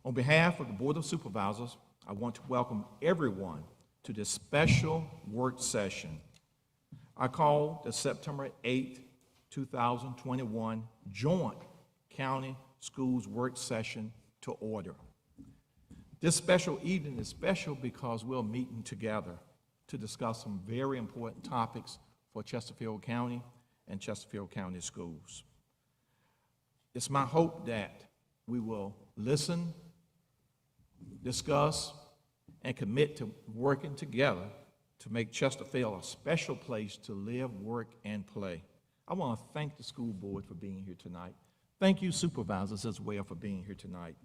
On behalf of the Board of Supervisors, I want to welcome everyone to this special work session. I call the September 8, 2021 Joint County Schools Work Session to order. This special evening is special because we're meeting together to discuss some very important topics for Chesterfield County and Chesterfield County schools. It's my hope that we will listen, discuss, and commit to working together to make Chesterfield a special place to live, work, and play. I want to thank the school board for being here tonight. Thank you, supervisors, as well, for being here tonight.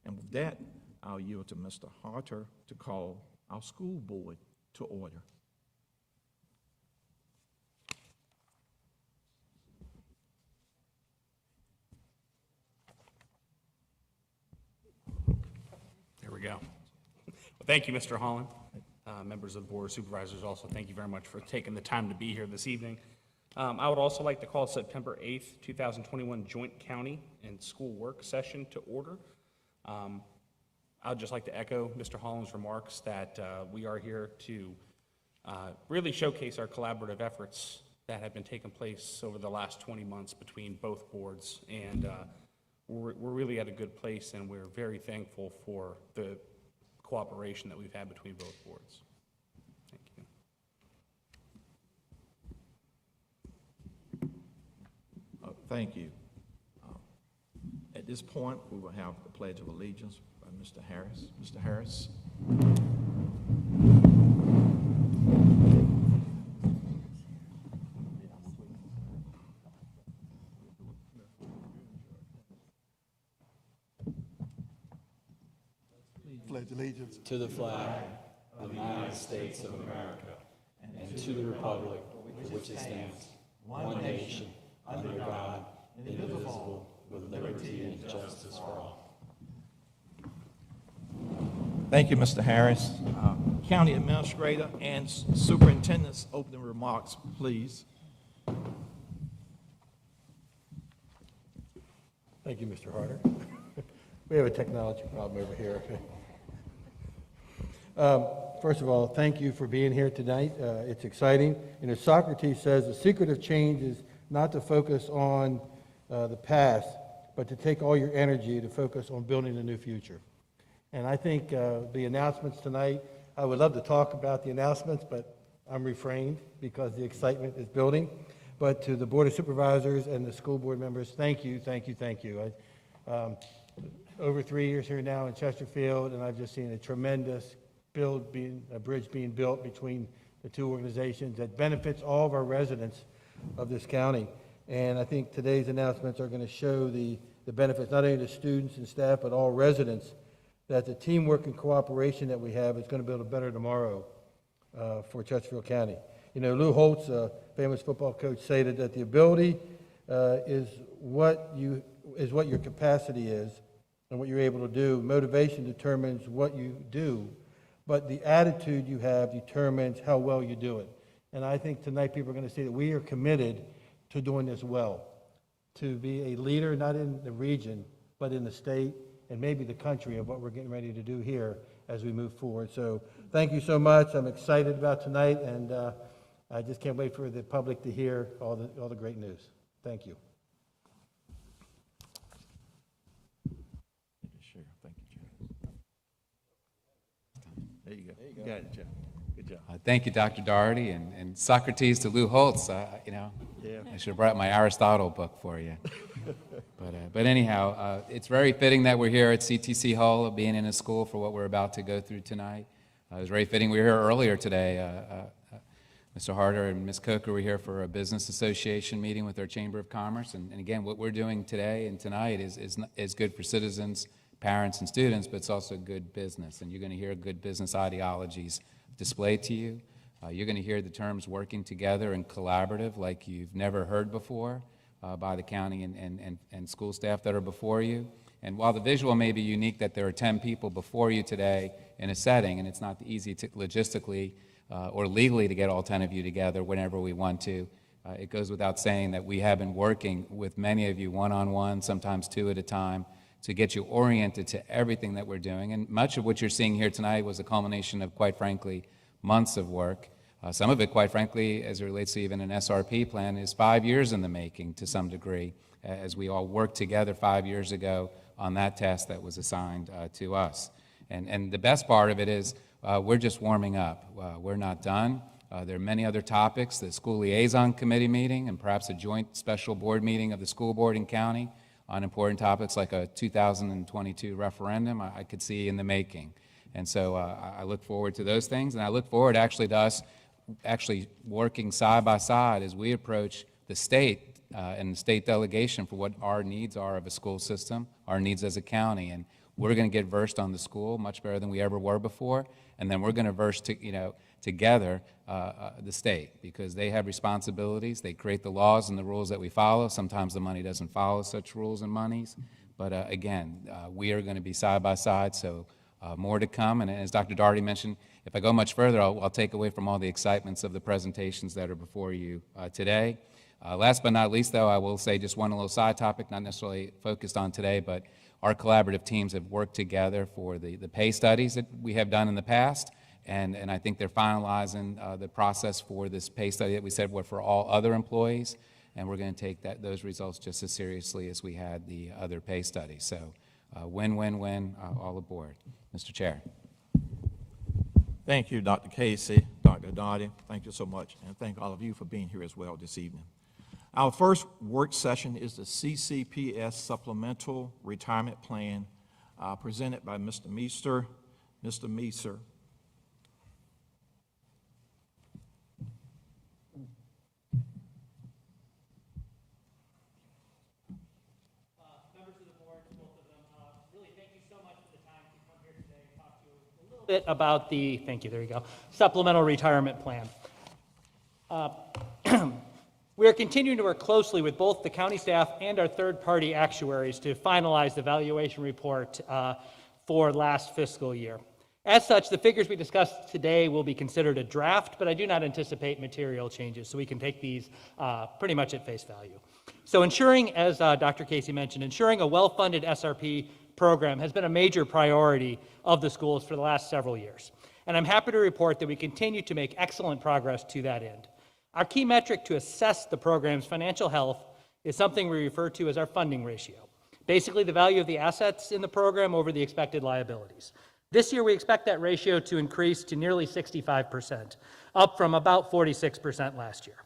And with that, I'll yield to Mr. Harter to call our school board to order. There we go. Well, thank you, Mr. Holland. Members of the Board of Supervisors, also thank you very much for taking the time to be here this evening. I would also like to call September 8th, 2021 Joint County and School Work Session to order. I'd just like to echo Mr. Holland's remarks that we are here to really showcase our collaborative efforts that have been taking place over the last 20 months between both boards, and we're really at a good place, and we're very thankful for the cooperation that we've had between both boards. Thank you. Thank you. At this point, we will have the Pledge of Allegiance by Mr. Harris. Mr. Harris. Pledge allegiance to the flag of the United States of America and to the republic for which it stands, one nation, under God, indivisible, with liberty and justice for all. Thank you, Mr. Harris. County Administrator and Superintendent's opening remarks, please. Thank you, Mr. Harder. We have a technology problem over here. First of all, thank you for being here tonight. It's exciting. You know, Socrates says the secret of change is not to focus on the past, but to take all your energy to focus on building a new future. And I think the announcements tonight, I would love to talk about the announcements, but I'm refrained because the excitement is building. But to the Board of Supervisors and the school board members, thank you, thank you, thank you. Over 3 years here now in Chesterfield, and I've just seen a tremendous bridge being built between the two organizations that benefits all of our residents of this county. And I think today's announcements are going to show the benefits, not only to students and staff, but all residents, that the teamwork and cooperation that we have is going to build a better tomorrow for Chesterfield County. You know, Lou Holtz, a famous football coach, stated that the ability is what your capacity is and what you're able to do. Motivation determines what you do, but the attitude you have determines how well you do it. And I think tonight people are going to see that we are committed to doing this well, to be a leader not in the region, but in the state and maybe the country of what we're getting ready to do here as we move forward. So thank you so much. I'm excited about tonight, and I just can't wait for the public to hear all the great news. Thank you. Sure. Thank you, Jeff. There you go. There you go. You got it, Jeff. Good job. Thank you, Dr. Doherty, and Socrates to Lou Holtz. You know, yeah. I should have brought my Aristotle book for you. But anyhow, it's very fitting that we're here at Ctc Hull, being in a school for what we're about to go through tonight. It was very fitting. We were here earlier today. Mr. Harder and Ms. Coker were here for a business association meeting with our Chamber of Commerce. And again, what we're doing today and tonight is good for citizens, parents, and students, but it's also good business. And you're going to hear good business ideologies displayed to you. You're going to hear the terms working together and collaborative like you've never heard before by the county and school staff that are before you. And while the visual may be unique that there are 10 people before you today in a setting, and it's not easy to logistically or legally to get all 10 of you together whenever we want to, it goes without saying that we have been working with many of you one-on-one, sometimes two at a time, to get you oriented to everything that we're doing. And much of what you're seeing here tonight was a culmination of, quite frankly, months of work. Some of it, quite frankly, as it relates to even an SRP plan, is 5 years in the making to some degree, as we all worked together 5 years ago on that task that was assigned to us. And the best part of it is we're just warming up. We're not done. There are many other topics, the school liaison committee meeting and perhaps a joint special board meeting of the school board and county on important topics like a 2022 referendum I could see in the making. And so I look forward to those things, and I look forward actually to us actually working side by side as we approach the state and the state delegation for what our needs are of a school system, our needs as a county. And we're going to get versed on the school much better than we ever were before, and then we're going to verse together the state, because they have responsibilities. They create the laws and the rules that we follow. Sometimes the money doesn't follow such rules and monies, but again, we are going to be side by side, so more to come. And as Dr. Daugherty mentioned, if I go much further, I'll take away from all the excitements of the presentations that are before you today. Last but not least, though, I will say just one little side topic, not necessarily focused on today, but our collaborative teams have worked together for the pay studies that we have done in the past, and I think they're finalizing the process for this pay study that we said were for all other employees, and we're going to take those results just as seriously as we had the other pay study. So win, win, win, all aboard. Mr. Chair. Thank you, Dr. Casey, Dr. Daugherty. Thank you so much, and thank all of you for being here as well this evening. Our first work session is the CCPS Supplemental Retirement Plan presented by Mr. Meester. Mr. Meester. Members of the board, both of them, really thank you so much for the time to come here today and talk to you a little bit about the, thank you, there you go, Supplemental Retirement Plan. We are continuing to work closely with both the county staff and our third-party actuaries to finalize the valuation report for last fiscal year. As such, the figures we discussed today will be considered a draft, but I do not anticipate material changes, so we can take these pretty much at face value. So ensuring, as Dr. Casey mentioned, ensuring a well-funded SRP program has been a major priority of the schools for the last several years. And I'm happy to report that we continue to make excellent progress to that end. Our key metric to assess the program's financial health is something we refer to as our funding ratio. Basically, the value of the assets in the program over the expected liabilities. This year, we expect that ratio to increase to nearly 65%, up from about 46% last year.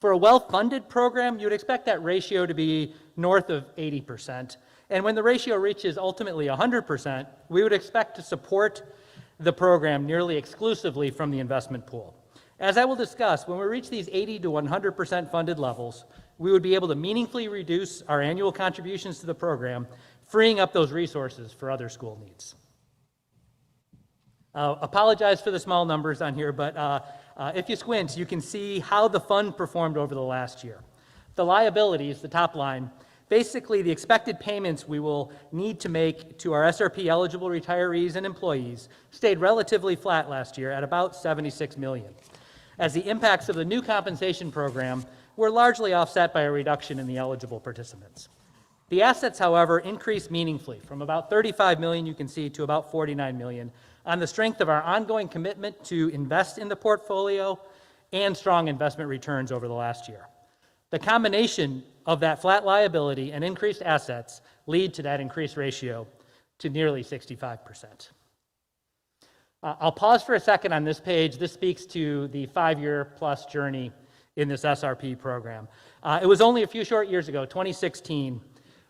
For a well-funded program, you would expect that ratio to be north of 80%. And when the ratio reaches ultimately 100%, we would expect to support the program nearly exclusively from the investment pool. As I will discuss, when we reach these 80 to 100% funded levels, we would be able to meaningfully reduce our annual contributions to the program, freeing up those resources for other school needs. Apologize for the small numbers on here, but if you squint, you can see how the fund performed over the last year. The liabilities, the top line, basically the expected payments we will need to make to our SRP eligible retirees and employees stayed relatively flat last year at about $76 million, as the impacts of the new compensation program were largely offset by a reduction in the eligible participants. The assets, however, increased meaningfully from about $35 million, you can see, to about $49 million on the strength of our ongoing commitment to invest in the portfolio and strong investment returns over the last year. The combination of that flat liability and increased assets lead to that increased ratio to nearly 65%. I'll pause for a second on this page. This speaks to the 5-year-plus journey in this SRP program. It was only a few short years ago, 2016,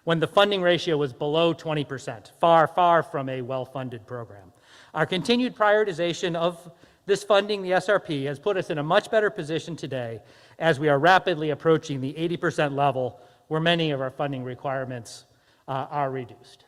when the funding ratio was below 20%, far, far from a well-funded program. Our continued prioritization of this funding, the SRP, has put us in a much better position today as we are rapidly approaching the 80% level where many of our funding requirements are reduced.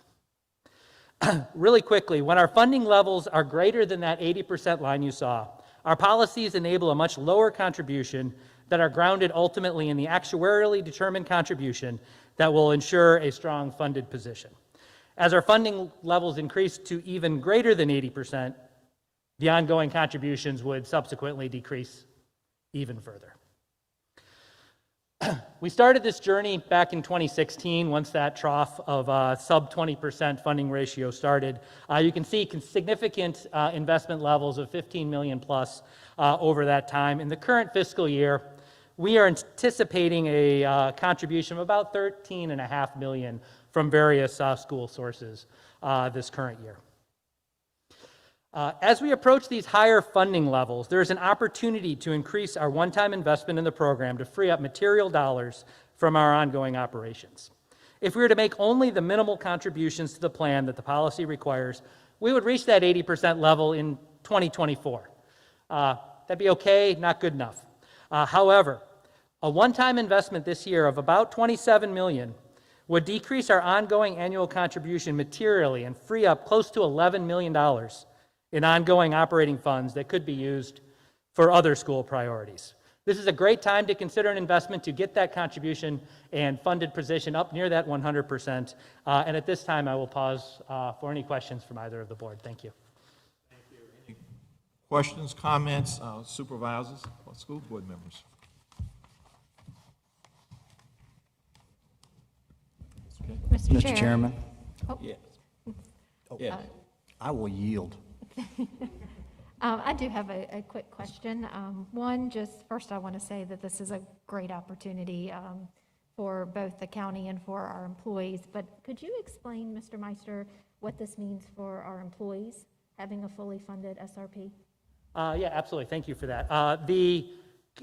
Really quickly, when our funding levels are greater than that 80% line you saw, our policies enable a much lower contribution that are grounded ultimately in the actuarially determined contribution that will ensure a strong funded position. As our funding levels increase to even greater than 80%, the ongoing contributions would subsequently decrease even further. We started this journey back in 2016, once that trough of sub 20% funding ratio started. You can see significant investment levels of 15 million plus over that time. In the current fiscal year, we are anticipating a contribution of about 13.5 million from various school sources this current year. As we approach these higher funding levels, there is an opportunity to increase our one-time investment in the program to free up material dollars from our ongoing operations. If we were to make only the minimal contributions to the plan that the policy requires, we would reach that 80% level in 2024. That'd be okay, not good enough. However, a one-time investment this year of about 27 million would decrease our ongoing annual contribution materially and free up close to $11 million in ongoing operating funds that could be used for other school priorities. This is a great time to consider an investment to get that contribution and funded position up near that 100%. And at this time, I will pause for any questions from either of the board. Thank you. Questions, comments, supervisors, or school board members? Mr. Chairman, Yes. I will yield. I do have a quick question. One, just first I want to say that this is a great opportunity for both the county and for our employees, but could you explain, Mr. Meister, what this means for our employees, having a fully funded SRP? Yeah, absolutely. Thank you for that.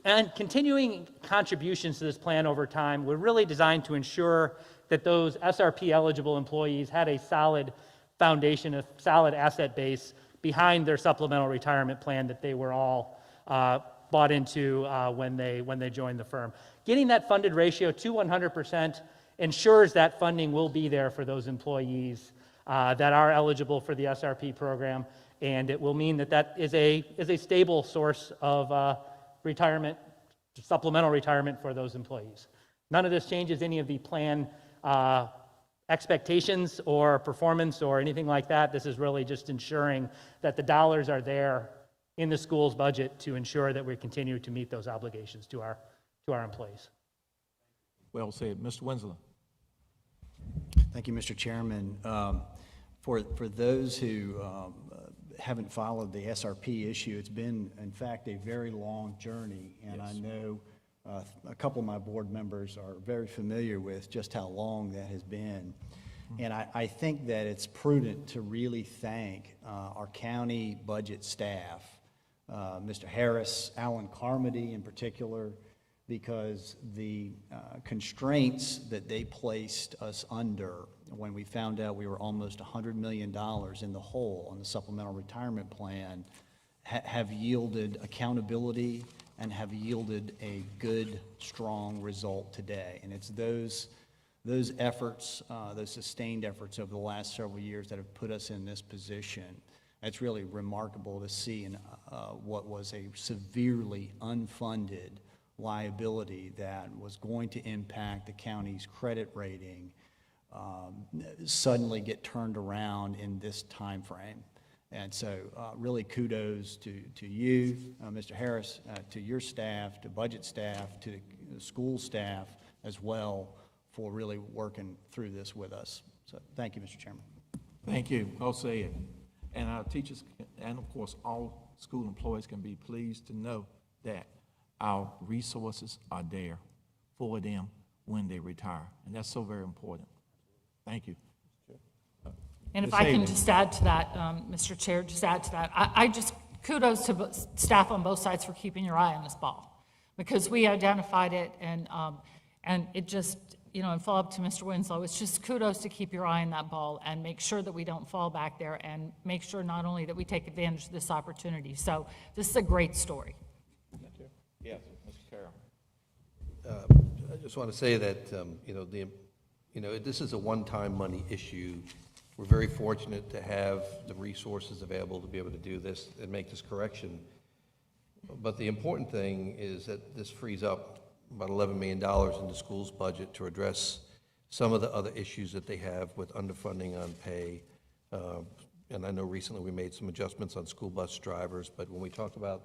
And continuing contributions to this plan over time were really designed to ensure that those SRP-eligible employees had a solid foundation, a solid asset base behind their supplemental retirement plan that they were all bought into when they joined the firm. Getting that funded ratio to 100% ensures that funding will be there for those employees that are eligible for the SRP program, and it will mean that that is a stable source of retirement, supplemental retirement for those employees. None of this changes any of the plan expectations or performance or anything like that. This is really just ensuring that the dollars are there in the school's budget to ensure that we continue to meet those obligations to our employees. Well said. Mr. Winslow. Thank you, Mr. Chairman. For those who haven't followed the SRP issue, it's been, in fact, a very long journey, and I know a couple of my board members are very familiar with just how long that has been. And I think that it's prudent to really thank our county budget staff, Mr. Harris, Alan Carmody in particular, because the constraints that they placed us under when we found out we were almost $100 million in the hole on the supplemental retirement plan have yielded accountability and have yielded a good, strong result today. And it's those efforts, those sustained efforts over the last several years that have put us in this position. It's really remarkable to see what was a severely unfunded liability that was going to impact the county's credit rating suddenly get turned around in this time frame. And so really kudos to you, Mr. Harris, to your staff, to budget staff, to the school staff as well for really working through this with us. So thank you, Mr. Chairman. Thank you. Well said. And our teachers and, of course, all school employees can be pleased to know that our resources are there for them when they retire. And that's so very important. Thank you. And if Ms. I can Haley. just add to that, Mr. Chair, just add to that, I just kudos to staff on both sides for keeping your eye on this ball, because we identified it and it just, and follow up to Mr. Winslow, it's just kudos to keep your eye on that ball and make sure that we don't fall back there and make sure not only that we take advantage of this opportunity. So this is a great story. Yes, Mr. Carroll. I just want to say that, this is a one-time money issue. We're very fortunate to have the resources available to be able to do this and make this correction. But the important thing is that this frees up about $11 million in the school's budget to address some of the other issues that they have with underfunding on pay. And I know recently we made some adjustments on school bus drivers, but when we talk about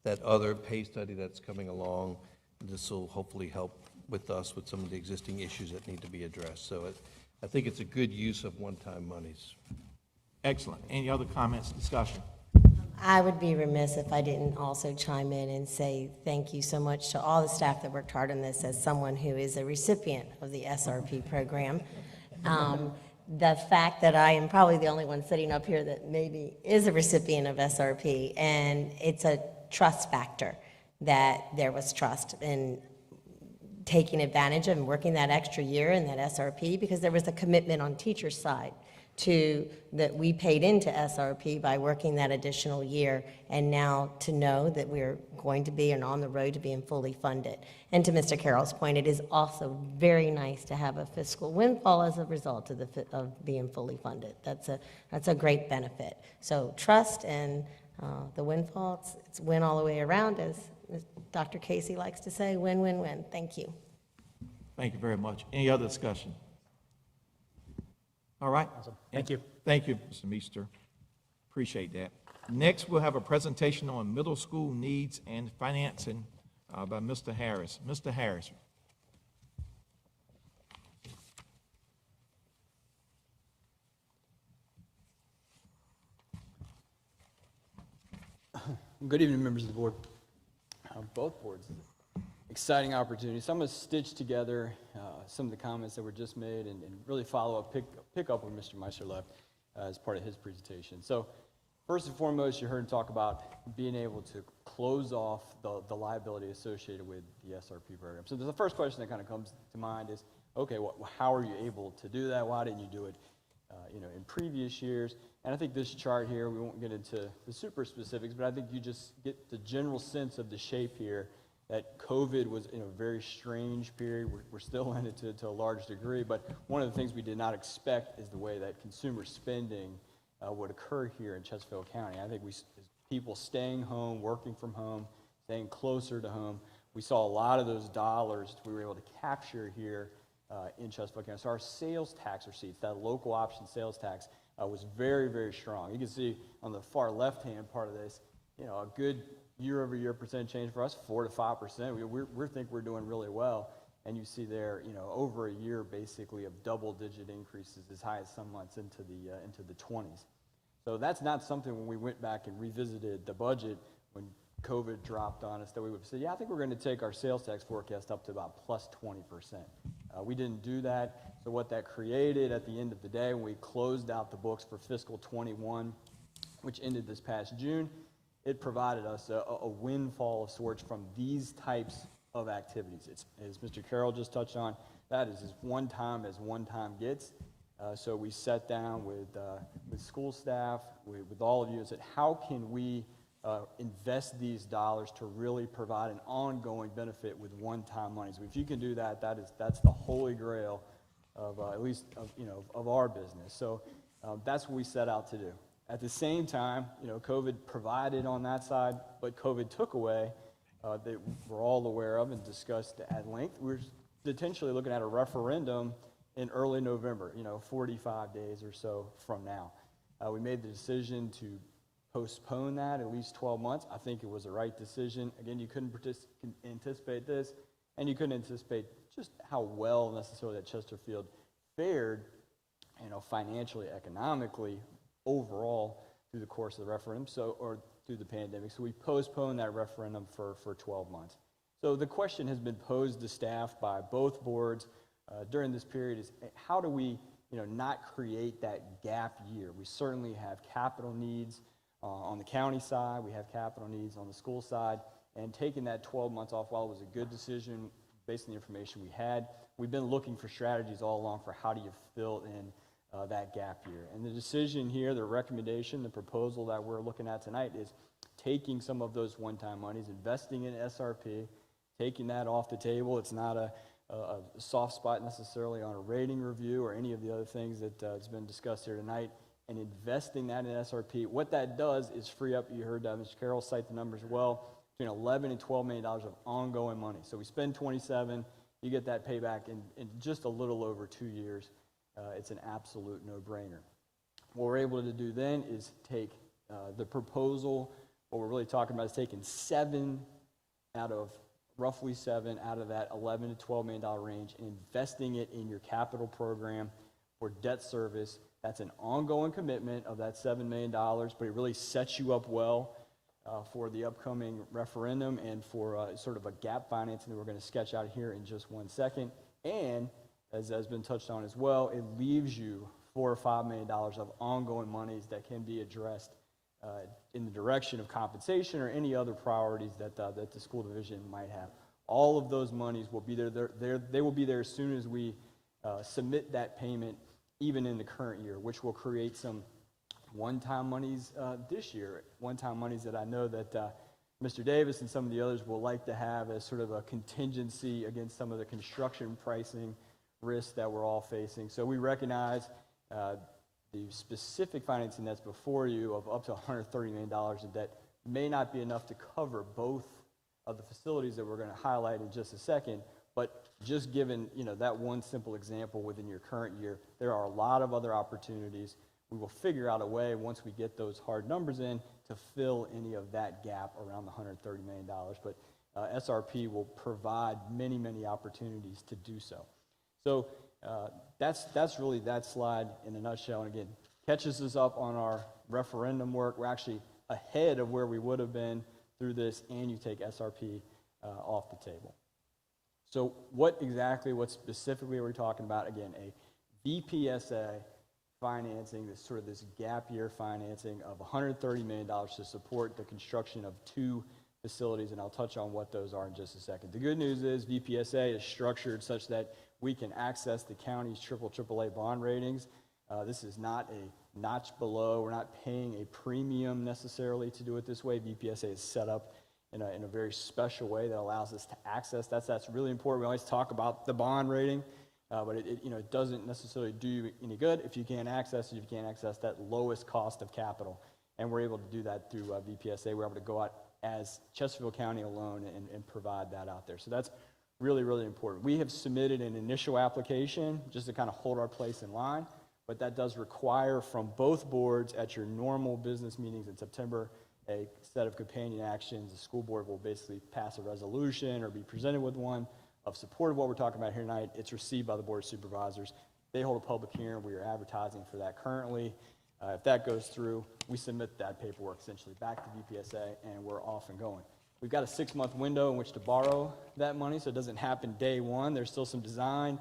that other pay study that's coming along, this will hopefully help with us with some of the existing issues that need to be addressed. So I think it's a good use of one-time monies. Excellent. Any other comments, discussion? I would be remiss if I didn't also chime in and say thank you so much to all the staff that worked hard on this as someone who is a recipient of the SRP program. The fact that I am probably the only one sitting up here that maybe is a recipient of SRP, and it's a trust factor that there was trust in taking advantage of and working that extra year in that SRP, because there was a commitment on teachers' side that we paid into SRP by working that additional year, and now to know that we're going to be and on the road to being fully funded. And to Mr. Carroll's point, it is also very nice to have a fiscal windfall as a result of being fully funded. That's a great benefit. So trust and the windfall, it's win all the way around, as Dr. Casey likes to say, win, win, win. Thank you. Thank you very much. Any other discussion? All right. Thank you. Thank you, Mr. Meester. Appreciate that. Next, we'll have a presentation on middle school needs and financing by Mr. Harris. Mr. Harris. Good evening, members of the board, both boards. Exciting opportunity. So I'm going to stitch together some of the comments that were just made and really follow up, pick up where Mr. Meister left as part of his presentation. So first and foremost, you heard him talk about being able to close off the liability associated with the SRP program. So the first question that kind of comes to mind is, okay, how are you able to do that? Why didn't you do it in previous years? And I think this chart here, we won't get into the super specifics, but I think you just get the general sense of the shape here that COVID was in a very strange period. We're still in it to a large degree, but one of the things we did not expect is the way that consumer spending would occur here in Chesterfield County. I think people staying home, working from home, staying closer to home, we saw a lot of those dollars we were able to capture here in Chesterfield County. So our sales tax receipts, that local option sales tax, was very, very strong. You can see on the far left-hand part of this, a good year-over-year percent change for us, 4 to 5%. We think we're doing really well. And you see there, over a year, basically, of double-digit increases as high as some months into the 20s. So that's not something when we went back and revisited the budget when COVID dropped on us that we would say, yeah, I think we're going to take our sales tax forecast up to about plus 20%. We didn't do that. So what that created at the end of the day, when we closed out the books for fiscal 21, which ended this past June, it provided us a windfall of sorts from these types of activities. It's, as Mr. Carroll just touched on, that is as one time gets. So we sat down with school staff, with all of you, and said, how can we invest these dollars to really provide an ongoing benefit with one-time money? So if you can do that, that's the holy grail of at least of our business. So that's what we set out to do. At the same time, COVID provided on that side, but COVID took away that we're all aware of and discussed at length. We're potentially looking at a referendum in early November, 45 days or so from now. We made the decision to postpone that at least 12 months. I think it was the right decision. Again, you couldn't anticipate this, and you couldn't anticipate just how well necessarily that Chesterfield fared, financially, economically, overall through the course of the referendum, or through the pandemic. So we postponed that referendum for 12 months. So the question has been posed to staff by both boards during this period is, how do we not create that gap year? We certainly have capital needs on the county side, we have capital needs on the school side, and taking that 12 months off, while it was a good decision based on the information we had, we've been looking for strategies all along for how do you fill in that gap year. And the decision here, the recommendation, the proposal that we're looking at tonight is taking some of those one-time monies, investing in SRP, taking that off the table. It's not a soft spot necessarily on a rating review or any of the other things that has been discussed here tonight, and investing that in SRP. What that does is free up, you heard Mr. Carroll cite the numbers well, between $11 and $12 million of ongoing money. So we spend 27, you get that payback in just a little over 2 years. It's an absolute no-brainer. What we're able to do then is take the proposal, what we're really talking about is taking 7 out of roughly 7 out of that $11 to $12 million range and investing it in your capital program for debt service. That's an ongoing commitment of that $7 million, but it really sets you up well for the upcoming referendum and for sort of a gap financing that we're going to sketch out here in just 1 second. And as has been touched on as well, it leaves you $4 or $5 million of ongoing monies that can be addressed in the direction of compensation or any other priorities that the school division might have. All of those monies will be there. They will be there as soon as we submit that payment, even in the current year, which will create some one-time monies this year, one-time monies that I know that Mr. Davis and some of the others will like to have as sort of a contingency against some of the construction pricing risks that we're all facing. So we recognize the specific financing that's before you of up to $130 million in debt may not be enough to cover both of the facilities that we're going to highlight in just a second, but just given that one simple example within your current year, there are a lot of other opportunities. We will figure out a way, once we get those hard numbers in, to fill any of that gap around the $130 million. But SRP will provide many, many opportunities to do so. So that's really that slide in a nutshell. And again, catches us up on our referendum work. We're actually ahead of where we would have been through this, and you take SRP off the table. So what specifically are we talking about? Again, a Bpsa financing, this gap year financing of $130 million to support the construction of 2 facilities, and I'll touch on what those are in just a second. The good news is Bpsa is structured such that we can access the county's AAA bond ratings. This is not a notch below. We're not paying a premium necessarily to do it this way. Bpsa is set up in a very special way that allows us to access. That's really important. We always talk about the bond rating, but it doesn't necessarily do you any good if you can't access that lowest cost of capital. And we're able to do that through Bpsa. We're able to go out as Chesterfield County alone and provide that out there. So that's really, really important. We have submitted an initial application just to kind of hold our place in line, but that does require from both boards at your normal business meetings in September a set of companion actions. The school board will basically pass a resolution or be presented with one of support of what we're talking about here tonight. It's received by the Board of Supervisors. They hold a public hearing. We are advertising for that currently. If that goes through, we submit that paperwork essentially back to Bpsa, and we're off and going. We've got a 6-month window in which to borrow that money, so it doesn't happen day one. There's still some design,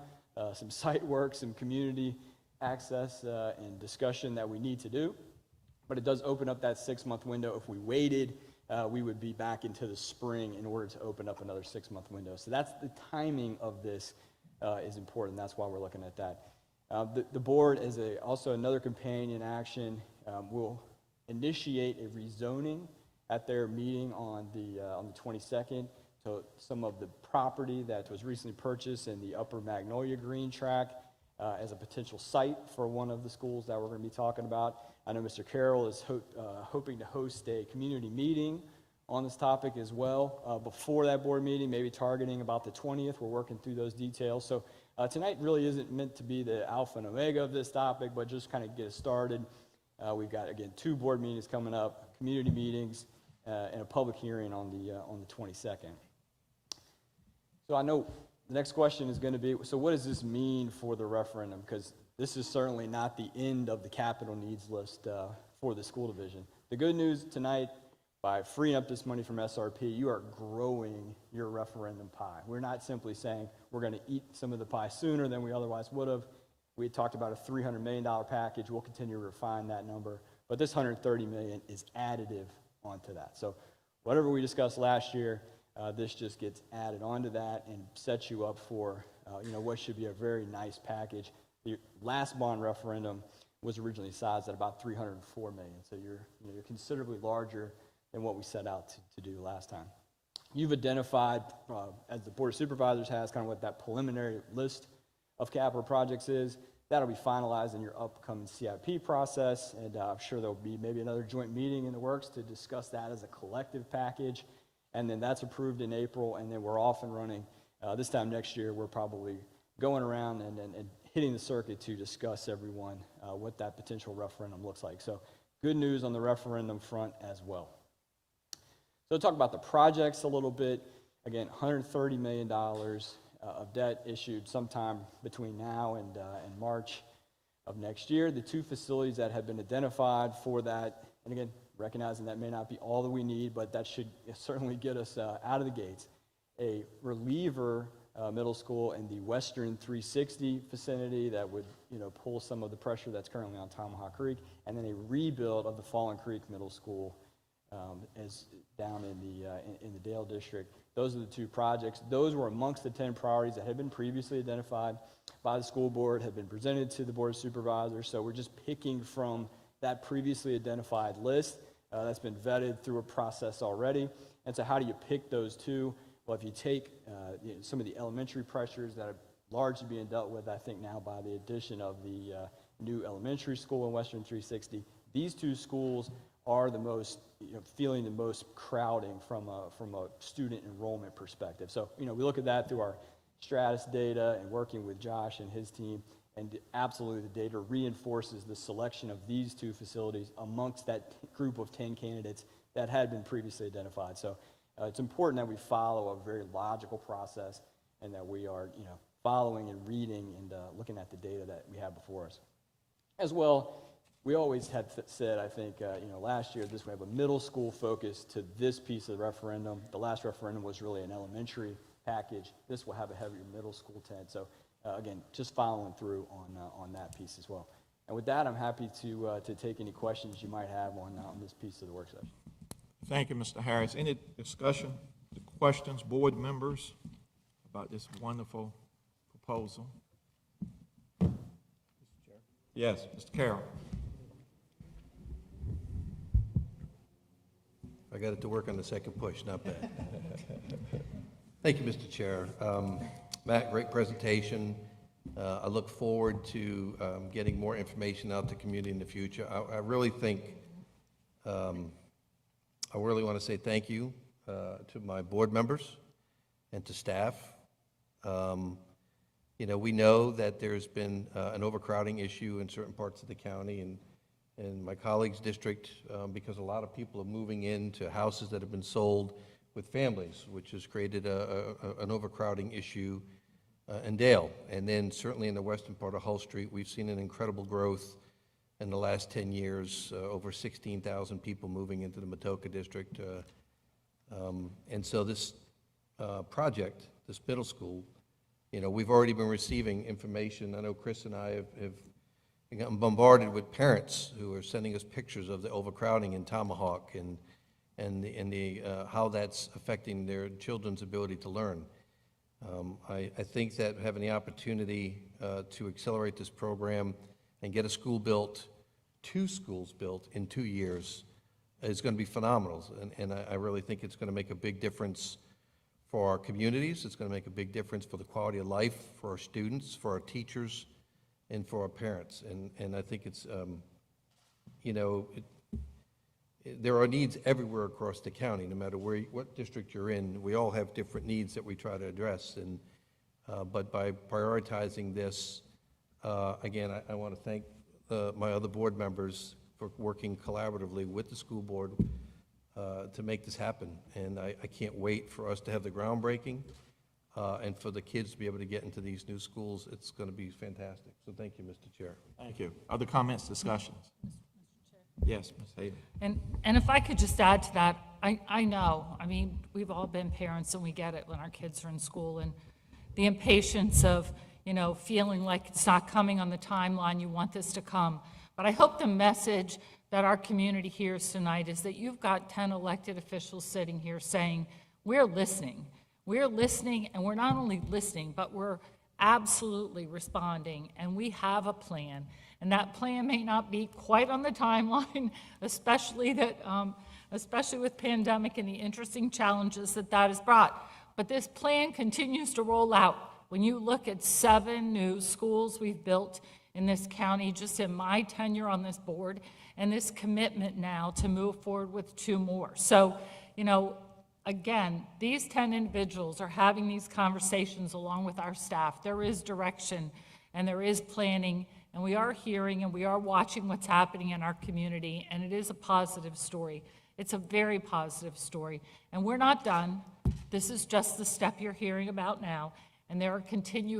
some site work, some community access and discussion that we need to do. But it does open up that 6-month window. If we waited, we would be back into the spring in order to open up another 6-month window. So that's the timing of this is important. That's why we're looking at that. The board, as also another companion action, will initiate a rezoning at their meeting on the 22nd to some of the property that was recently purchased in the Upper Magnolia Green Tract as a potential site for one of the schools that we're going to be talking about. I know Mr. Carroll is hoping to host a community meeting on this topic as well before that board meeting, maybe targeting about the 20th. We're working through those details. So tonight really isn't meant to be the alpha and omega of this topic, but just kind of get us started. We've got, again, 2 board meetings coming up, community meetings, and a public hearing on the 22nd. So I know the next question is going to be, so what does this mean for the referendum? Because this is certainly not the end of the capital needs list for the school division. The good news tonight, by freeing up this money from SRP, you are growing your referendum pie. We're not simply saying we're going to eat some of the pie sooner than we otherwise would have. We had talked about a $300 million package. We'll continue to refine that number. But this $130 million is additive onto that. So whatever we discussed last year, this just gets added onto that and sets you up for what should be a very nice package. The last bond referendum was originally sized at about $304 million. So you're considerably larger than what we set out to do last time. You've identified, as the Board of Supervisors has, kind of what that preliminary list of capital projects is. That'll be finalized in your upcoming CIP process, and I'm sure there'll be maybe another joint meeting in the works to discuss that as a collective package, and then that's approved in April, and then we're off and running. This time next year, we're probably going around and hitting the circuit to discuss everyone what that potential referendum looks like. So good news on the referendum front as well. So talk about the projects a little bit. Again, $130 million of debt issued sometime between now and March of next year. The two facilities that have been identified for that, and again, recognizing that may not be all that we need, but that should certainly get us out of the gates. A reliever middle school in the Western 360 vicinity that would, pull some of the pressure that's currently on Tomahawk Creek, and then a rebuild of the Fallen Creek Middle School as down in the Dale District. Those are the two projects. Those were amongst the 10 priorities that had been previously identified by the school board, had been presented to the Board of Supervisors. So we're just picking from that previously identified list that's been vetted through a process already. And so how do you pick those two? Well, if you take some of the elementary pressures that are largely being dealt with, I think now by the addition of the new elementary school in Western 360, these two schools are the most, feeling the most crowding from a student enrollment perspective. So, we look at that through our Stratus data and working with Josh and his team, and absolutely the data reinforces the selection of these two facilities amongst that group of 10 candidates that had been previously identified. So it's important that we follow a very logical process and that we are, following and reading and looking at the data that we have before us. As well, we always had said, I think, last year, we have a middle school focus to this piece of the referendum. The last referendum was really an elementary package. This will have a heavier middle school tent. So, again, just following through on that piece as well. And with that, I'm happy to take any questions you might have on this piece of the work session. Thank you, Mr. Harris. Any discussion, questions, board members, about this wonderful proposal? Yes, Mr. Carroll. I got it to work on the second push, not bad. Thank you, Mr. Chair. Matt, great presentation. I look forward to getting more information out to the community in the future. I really think, I really want to say thank you to my board members and to staff. We know that there's been an overcrowding issue in certain parts of the county and my colleague's district, because a lot of people are moving into houses that have been sold with families, which has created an overcrowding issue in Dale. And then certainly in the western part of Hull Street, we've seen an incredible growth in the last 10 years, over 16,000 people moving into the Matoka district. And so this project, this middle school, we've already been receiving information. I know Chris and I have gotten bombarded with parents who are sending us pictures of the overcrowding in Tomahawk and how that's affecting their children's ability to learn. I think that having the opportunity to accelerate this program and get a school built, 2 schools built in 2 years is going to be phenomenal. And I really think it's going to make a big difference for our communities. It's going to make a big difference for the quality of life for our students, for our teachers, and for our parents. And I think it's, there are needs everywhere across the county, no matter what district you're in. We all have different needs that we try to address. But by prioritizing this, again, I want to thank my other board members for working collaboratively with the school board to make this happen. And I can't wait for us to have the groundbreaking and for the kids to be able to get into these new schools. It's going to be fantastic. So thank you, Mr. Chair. Thank you. Other comments, discussions? Yes, Ms. Hayden. And if I could just add to that, I know, we've all been parents and we get it when our kids are in school, and the impatience of, feeling like it's not coming on the timeline you want this to come. But I hope the message that our community hears tonight is that you've got 10 elected officials sitting here saying, we're listening. We're listening, and we're not only listening, but we're absolutely responding, and we have a plan. And that plan may not be quite on the timeline, especially with pandemic and the interesting challenges that has brought. But this plan continues to roll out. When you look at 7 new schools we've built in this county just in my tenure on this board, and this commitment now to move forward with 2 more. So, again, these 10 individuals are having these conversations along with our staff. There is direction and there is planning, and we are hearing and we are watching what's happening in our community, and it is a positive story. It's a very positive story, and we're not done. This is just the step you're hearing about now, and there are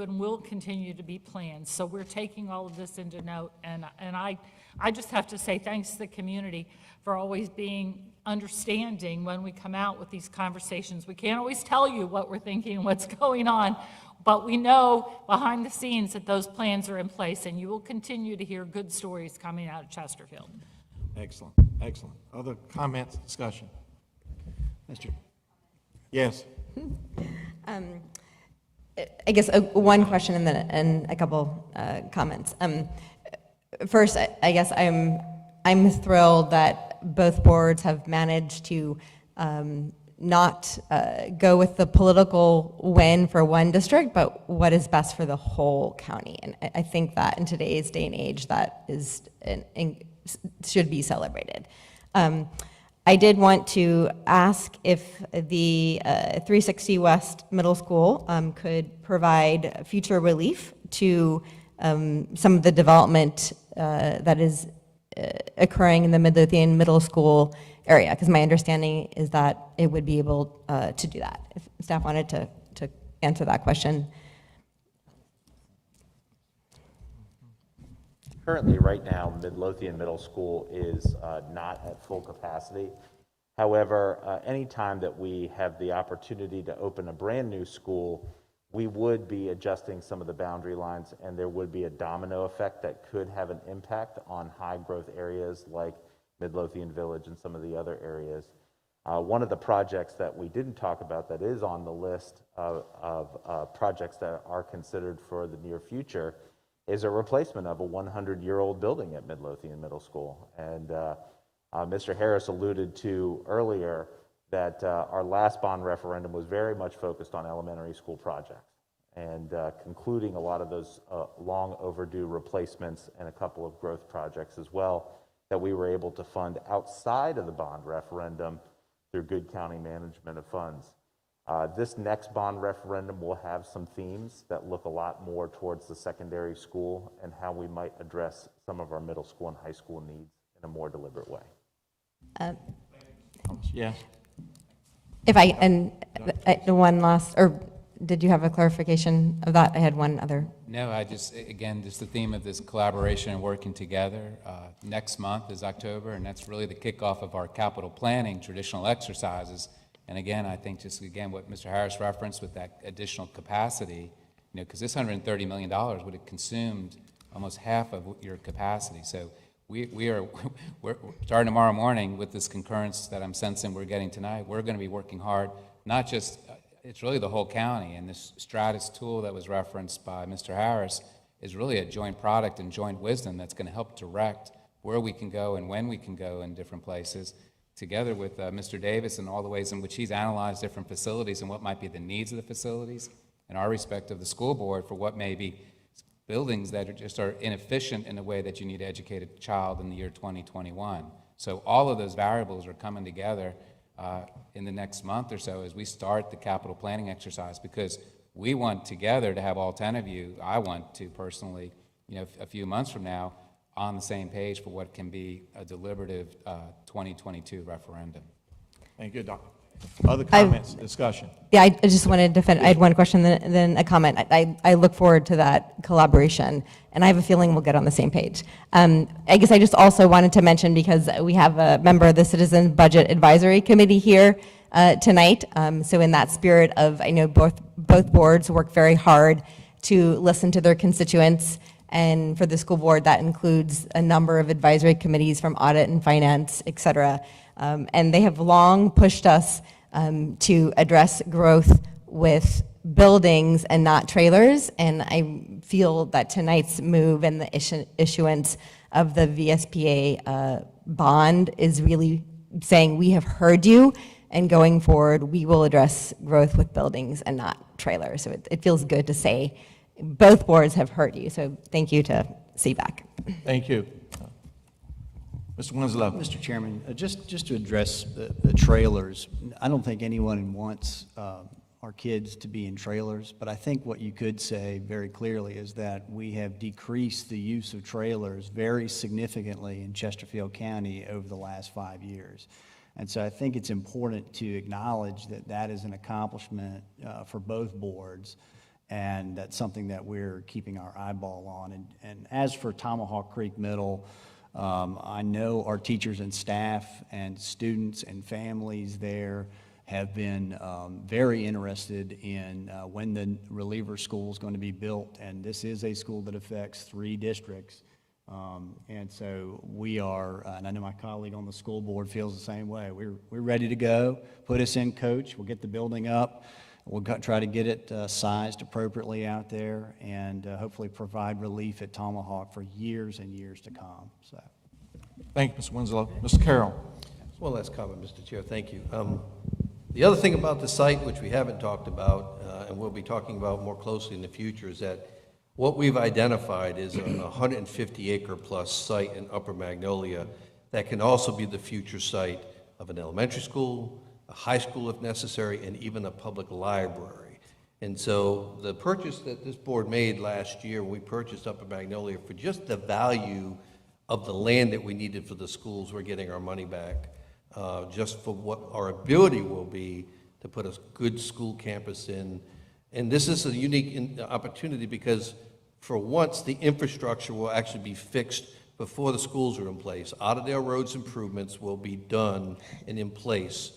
will continue to be plans. So we're taking all of this into note, and I just have to say thanks to the community for always being understanding when we come out with these conversations. We can't always tell you what we're thinking and what's going on, but we know behind the scenes that those plans are in place, and you will continue to hear good stories coming out of Chesterfield. Excellent, excellent. Other comments, discussion? Mr. Yes. I guess one question and then a couple comments. First, I guess I'm thrilled that both boards have managed to not go with the political win for one district, but what is best for the whole county. And I think that in today's day and age, that is should be celebrated. I did want to ask if the 360 West Middle School could provide future relief to some of the development that is occurring in the Midlothian Middle School area, because my understanding is that it would be able to do that. If staff wanted to answer that question. Currently, right now, Midlothian Middle School is not at full capacity. However, anytime that we have the opportunity to open a brand new school, we would be adjusting some of the boundary lines, and there would be a domino effect that could have an impact on high growth areas like Midlothian Village and some of the other areas. One of the projects that we didn't talk about that is on the list of projects that are considered for the near future is a replacement of a 100-year-old building at Midlothian Middle School. And Mr. Harris alluded to earlier that our last bond referendum was very much focused on elementary school projects and concluding a lot of those long overdue replacements and a couple of growth projects as well that we were able to fund outside of the bond referendum through good county management of funds. This next bond referendum will have some themes that look a lot more towards the secondary school and how we might address some of our middle school and high school needs in a more deliberate way. Yes. If the one last, or did you have a clarification of that? I had one other. No, again, just the theme of this collaboration and working together. Next month is October, and that's really the kickoff of our capital planning traditional exercises. And again, I think what Mr. Harris referenced with that additional capacity, because this $130 million would have consumed almost half of your capacity. So we're starting tomorrow morning with this concurrence that I'm sensing we're getting tonight. We're going to be working hard, not just, it's really the whole county. And this Stratus tool that was referenced by Mr. Harris is really a joint product and joint wisdom that's going to help direct where we can go and when we can go in different places, together with Mr. Davis and all the ways in which he's analyzed different facilities and what might be the needs of the facilities, and our respect of the school board for what may be buildings that are inefficient in the way that you need to educate a child in the year 2021. So all of those variables are coming together in the next month or so as we start the capital planning exercise, because we want together to have all 10 of you, I want to personally, a few months from now, on the same page for what can be a deliberative 2022 referendum. Thank you, Doctor. Other comments, discussion? Yeah, I just wanted to I had one question, then a comment. I look forward to that collaboration, and I have a feeling we'll get on the same page. I guess I just also wanted to mention, because we have a member of the Citizen Budget Advisory Committee here tonight. So in that spirit of, I know both boards work very hard to listen to their constituents, and for the school board, that includes a number of advisory committees from audit and finance, et cetera. And they have long pushed us to address growth with buildings and not trailers. And I feel that tonight's move and the issuance of the VSPA bond is really saying we have heard you, and going forward, we will address growth with buildings and not trailers. So it feels good to say both boards have heard you. So thank you to CBAC. Thank you. Mr. Winslow. Mr. Chairman, just to address the trailers, I don't think anyone wants our kids to be in trailers, but I think what you could say very clearly is that we have decreased the use of trailers very significantly in Chesterfield County over the last 5 years. And so I think it's important to acknowledge that that is an accomplishment for both boards, and that's something that we're keeping our eyeball on. And as for Tomahawk Creek Middle, I know our teachers and staff and students and families there have been very interested in when the reliever school is going to be built, and this is a school that affects 3 districts. And so we are, and I know my colleague on the school board feels the same way. We're ready to go. Put us in, coach. We'll get the building up. We'll try to get it sized appropriately out there, and hopefully provide relief at Tomahawk for years and years to come. So, Thank you, Mr. Winslow. Mr. Carroll. One last comment, Mr. Chair. Thank you. The other thing about the site, which we haven't talked about, and we'll be talking about more closely in the future, is that what we've identified is a 150-acre-plus site in Upper Magnolia that can also be the future site of an elementary school, a high school if necessary, and even a public library. And so the purchase that this board made last year, we purchased Upper Magnolia for just the value of the land that we needed for the schools. We're getting our money back, just for what our ability will be to put a good school campus in. And this is a unique opportunity because for once, the infrastructure will actually be fixed before the schools are in place. Otterdale Road's improvements will be done and in place.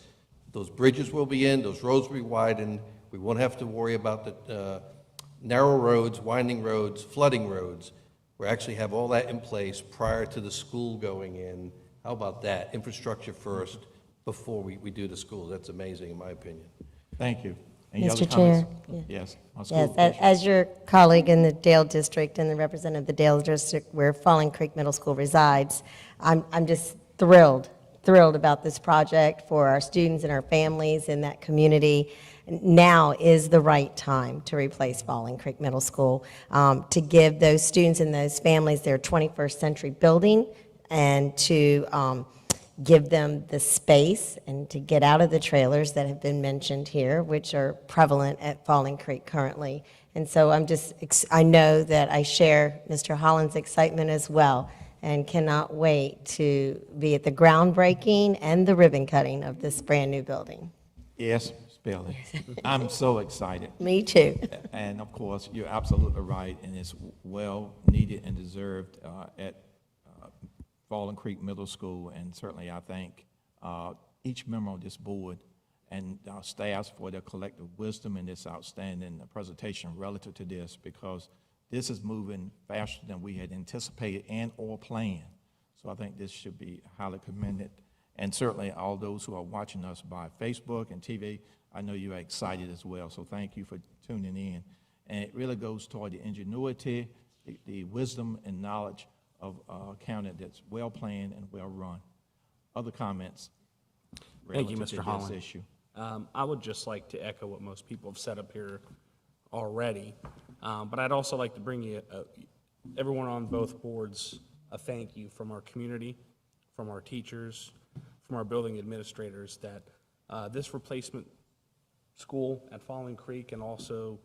Those bridges will be in, those roads will be widened. We won't have to worry about the narrow roads, winding roads, flooding roads. We actually have all that in place prior to the school going in. How about that? Infrastructure first before we do the school. That's amazing, in my opinion. Thank you. Any other Mr. Chair. comments? Yes. on Yes, school as your colleague in the Dale District and the representative of the Dale District where Falling Creek Middle School resides, I'm just thrilled about this project for our students and our families in that community. Now is the right time to replace Falling Creek Middle School, to give those students and those families their 21st century building, and to give them the space and to get out of the trailers that have been mentioned here, which are prevalent at Falling Creek currently. And so I know that I share Mr. Holland's excitement as well, and cannot wait to be at the groundbreaking and the ribbon cutting of this brand new building. Yes, Bailey. I'm so excited. Me too. And of course, you're absolutely right, and it's well needed and deserved at Falling Creek Middle School. And certainly I thank each member of this board and our staffs for their collective wisdom in this outstanding presentation relative to this, because this is moving faster than we had anticipated and or planned. So I think this should be highly commended. And certainly all those who are watching us by Facebook and TV, I know you're excited as well. So thank you for tuning in. And it really goes toward the ingenuity, the wisdom and knowledge of a county that's well planned and well run. Other comments? Thank you, relative Mr. to Holland. this issue? I would just like to echo what most people have said up here already, but I'd also like to bring you, everyone on both boards, a thank you from our community, from our teachers, from our building administrators, that this replacement school at Falling Creek and also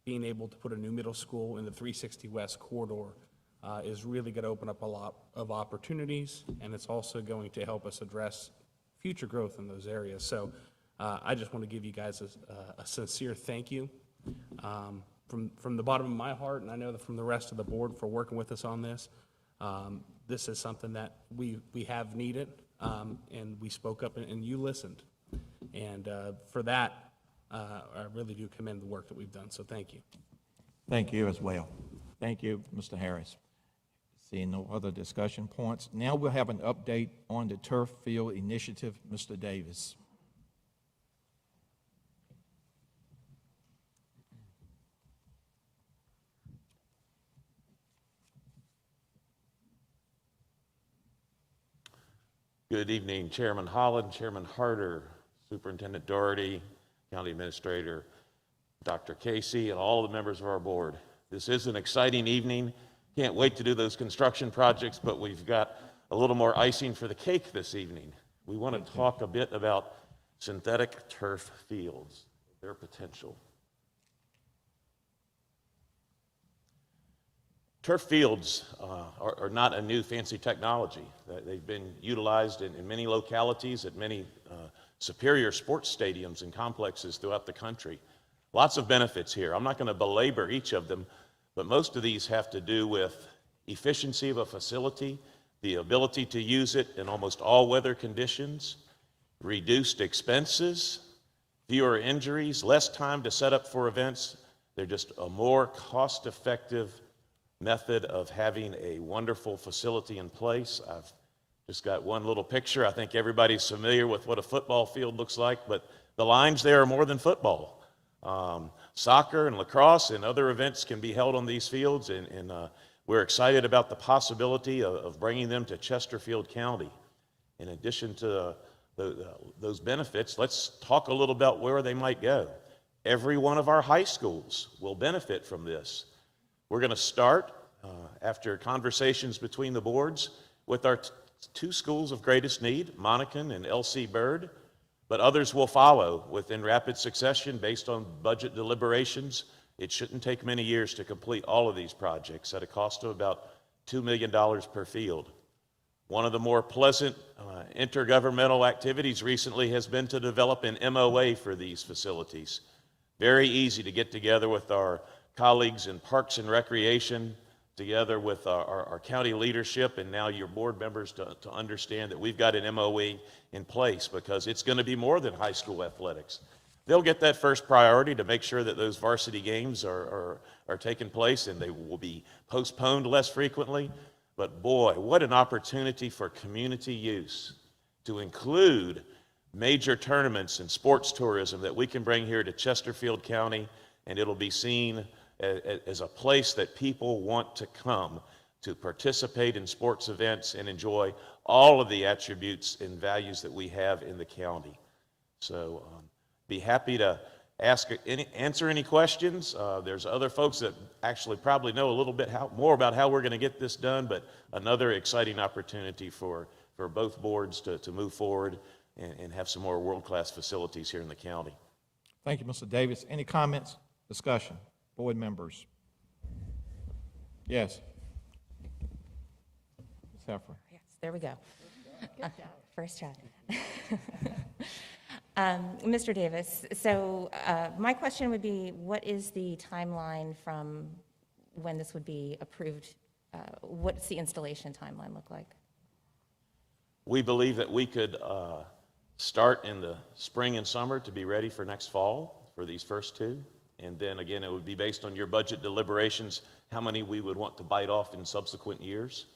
being able to put a new middle school in the 360 West corridor is really going to open up a lot of opportunities, and it's also going to help us address future growth in those areas. So I just want to give you guys a sincere thank you from the bottom of my heart, and I know that from the rest of the board for working with us on this. This is something that we have needed, and we spoke up and you listened. And for that, I really do commend the work that we've done, so thank you. Thank you as well. Thank you, Mr. Harris. Seeing no other discussion points, now we'll have an update on the turf field initiative. Mr. Davis. Good evening, Chairman Holland, Chairman Harder, Superintendent Doherty, County Administrator Dr. Casey, and all the members of our board. This is an exciting evening. Can't wait to do those construction projects, but we've got a little more icing for the cake this evening. We want to talk a bit about synthetic turf fields, their potential. turf fields are not a new fancy technology. They've been utilized in many localities at many superior sports stadiums and complexes throughout the country. Lots of benefits here. I'm not going to belabor each of them, but most of these have to do with efficiency of a facility, the ability to use it in almost all weather conditions, reduced expenses, fewer injuries, less time to set up for events. They're just a more cost-effective method of having a wonderful facility in place. I've just got one little picture. I think everybody's familiar with what a football field looks like, but the lines there are more than football. Soccer and lacrosse and other events can be held on these fields, and we're excited about the possibility of bringing them to Chesterfield County. In addition to those benefits, let's talk a little about where they might go. Every one of our high schools will benefit from this. We're going to start, after conversations between the boards, with our two schools of greatest need, Monacan and L.C. Byrd, but others will follow within rapid succession based on budget deliberations. It shouldn't take many years to complete all of these projects at a cost of about $2 million per field. One of the more pleasant intergovernmental activities recently has been to develop an MOA for these facilities. Very easy to get together with our colleagues in Parks and Recreation, together with our county leadership and now your board members to understand that we've got an MOE in place, because it's going to be more than high school athletics. They'll get that first priority to make sure that those varsity games are taking place, and they will be postponed less frequently. But boy, what an opportunity for community use to include major tournaments and sports tourism that we can bring here to Chesterfield County, and it'll be seen as a place that people want to come to participate in sports events and enjoy all of the attributes and values that we have in the county. So be happy to answer any questions. There's other folks that actually probably know a little bit more about how we're going to get this done, but another exciting opportunity for both boards to move forward and have some more world-class facilities here in the county. Thank you, Mr. Davis. Any comments, discussion, board members? Yes. Ms. Heffer. Yes, there we go. First try. Mr. Davis, so my question would be, what is the timeline from when this would be approved? What's the installation timeline look like? We believe that we could start in the spring and summer to be ready for next fall for these first two. And then again, it would be based on your budget deliberations, how many we would want to bite off in subsequent years.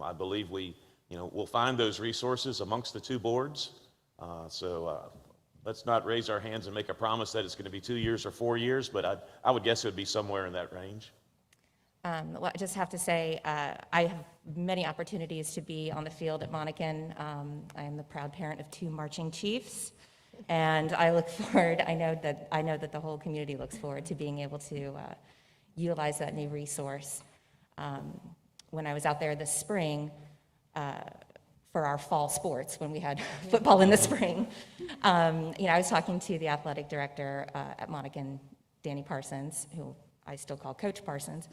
I believe we'll find those resources amongst the two boards. So let's not raise our hands and make a promise that it's going to be 2 years or 4 years, but I would guess it would be somewhere in that range. Well, I just have to say, I have many opportunities to be on the field at Monacan. I am the proud parent of 2 marching chiefs, and I look forward, I know that the whole community looks forward to being able to utilize that new resource. When I was out there this spring, for our fall sports, when we had football in the spring, I was talking to the athletic director at Monacan, Danny Parsons, who I still call Coach Parsons.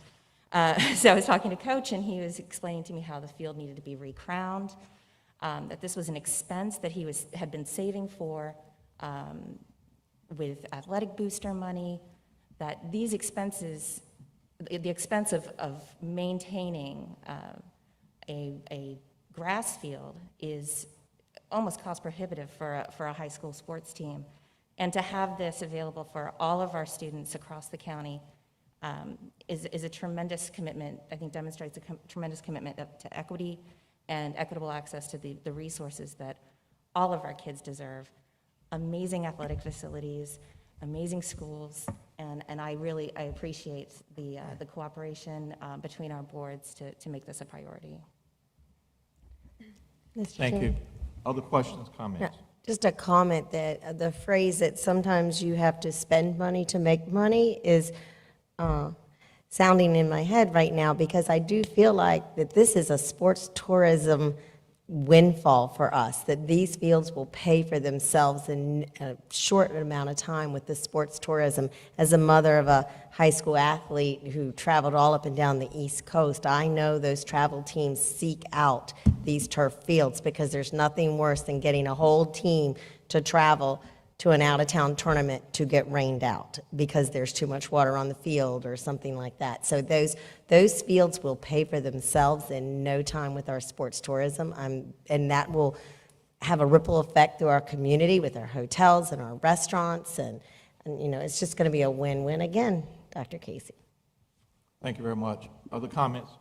So I was talking to Coach, and he was explaining to me how the field needed to be recrowned, that this was an expense that he had been saving for with athletic booster money, that these expenses, the expense of maintaining a grass field is almost cost prohibitive for a high school sports team. And to have this available for all of our students across the county is a tremendous commitment, I think demonstrates a tremendous commitment to equity and equitable access to the resources that all of our kids deserve. Amazing athletic facilities, amazing schools, and I appreciate the cooperation between our boards to make this a priority. Thank you. Other questions, comments? Just a comment that the phrase that sometimes you have to spend money to make money is sounding in my head right now, because I do feel like that this is a sports tourism windfall for us, that these fields will pay for themselves in a short amount of time with the sports tourism. As a mother of a high school athlete who traveled all up and down the East Coast, I know those travel teams seek out these turf fields because there's nothing worse than getting a whole team to travel to an out-of-town tournament to get rained out because there's too much water on the field or something like that. So those fields will pay for themselves in no time with our sports tourism, and that will have a ripple effect through our community with our hotels and our restaurants, and you know, it's just going to be a win-win again, Dr. Casey. Thank you very much. Other comments?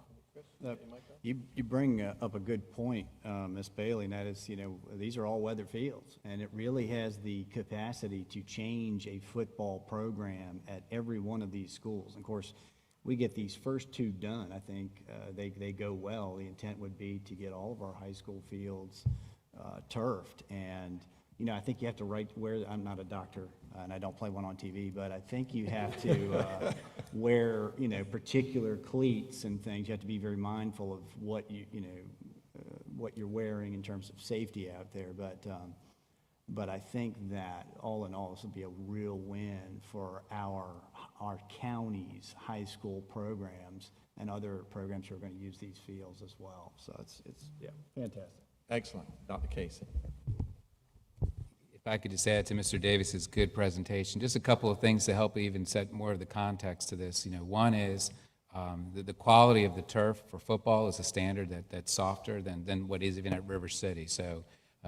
You bring up a good point, Ms. Bailey, and that is, you know, these are all weather fields, and it really has the capacity to change a football program at every one of these schools. And of course, we get these first two done. I think they go well. The intent would be to get all of our high school fields turfed, and you know, I think you have to wear, I'm not a doctor, and I don't play one on TV, but I think you have to wear, you know, particular cleats and things. You have to be very mindful of what what you're wearing in terms of safety out there. But I think that all in all, this will be a real win for our county's high school programs and other programs who are going to use these fields as well. So it's yeah, fantastic. Excellent. Dr. Casey. If I could just add to Mr. Davis's good presentation, just a couple of things to help even set more of the context to this. You know, one is the quality of the turf for football is a standard that's softer than what is even at River City. So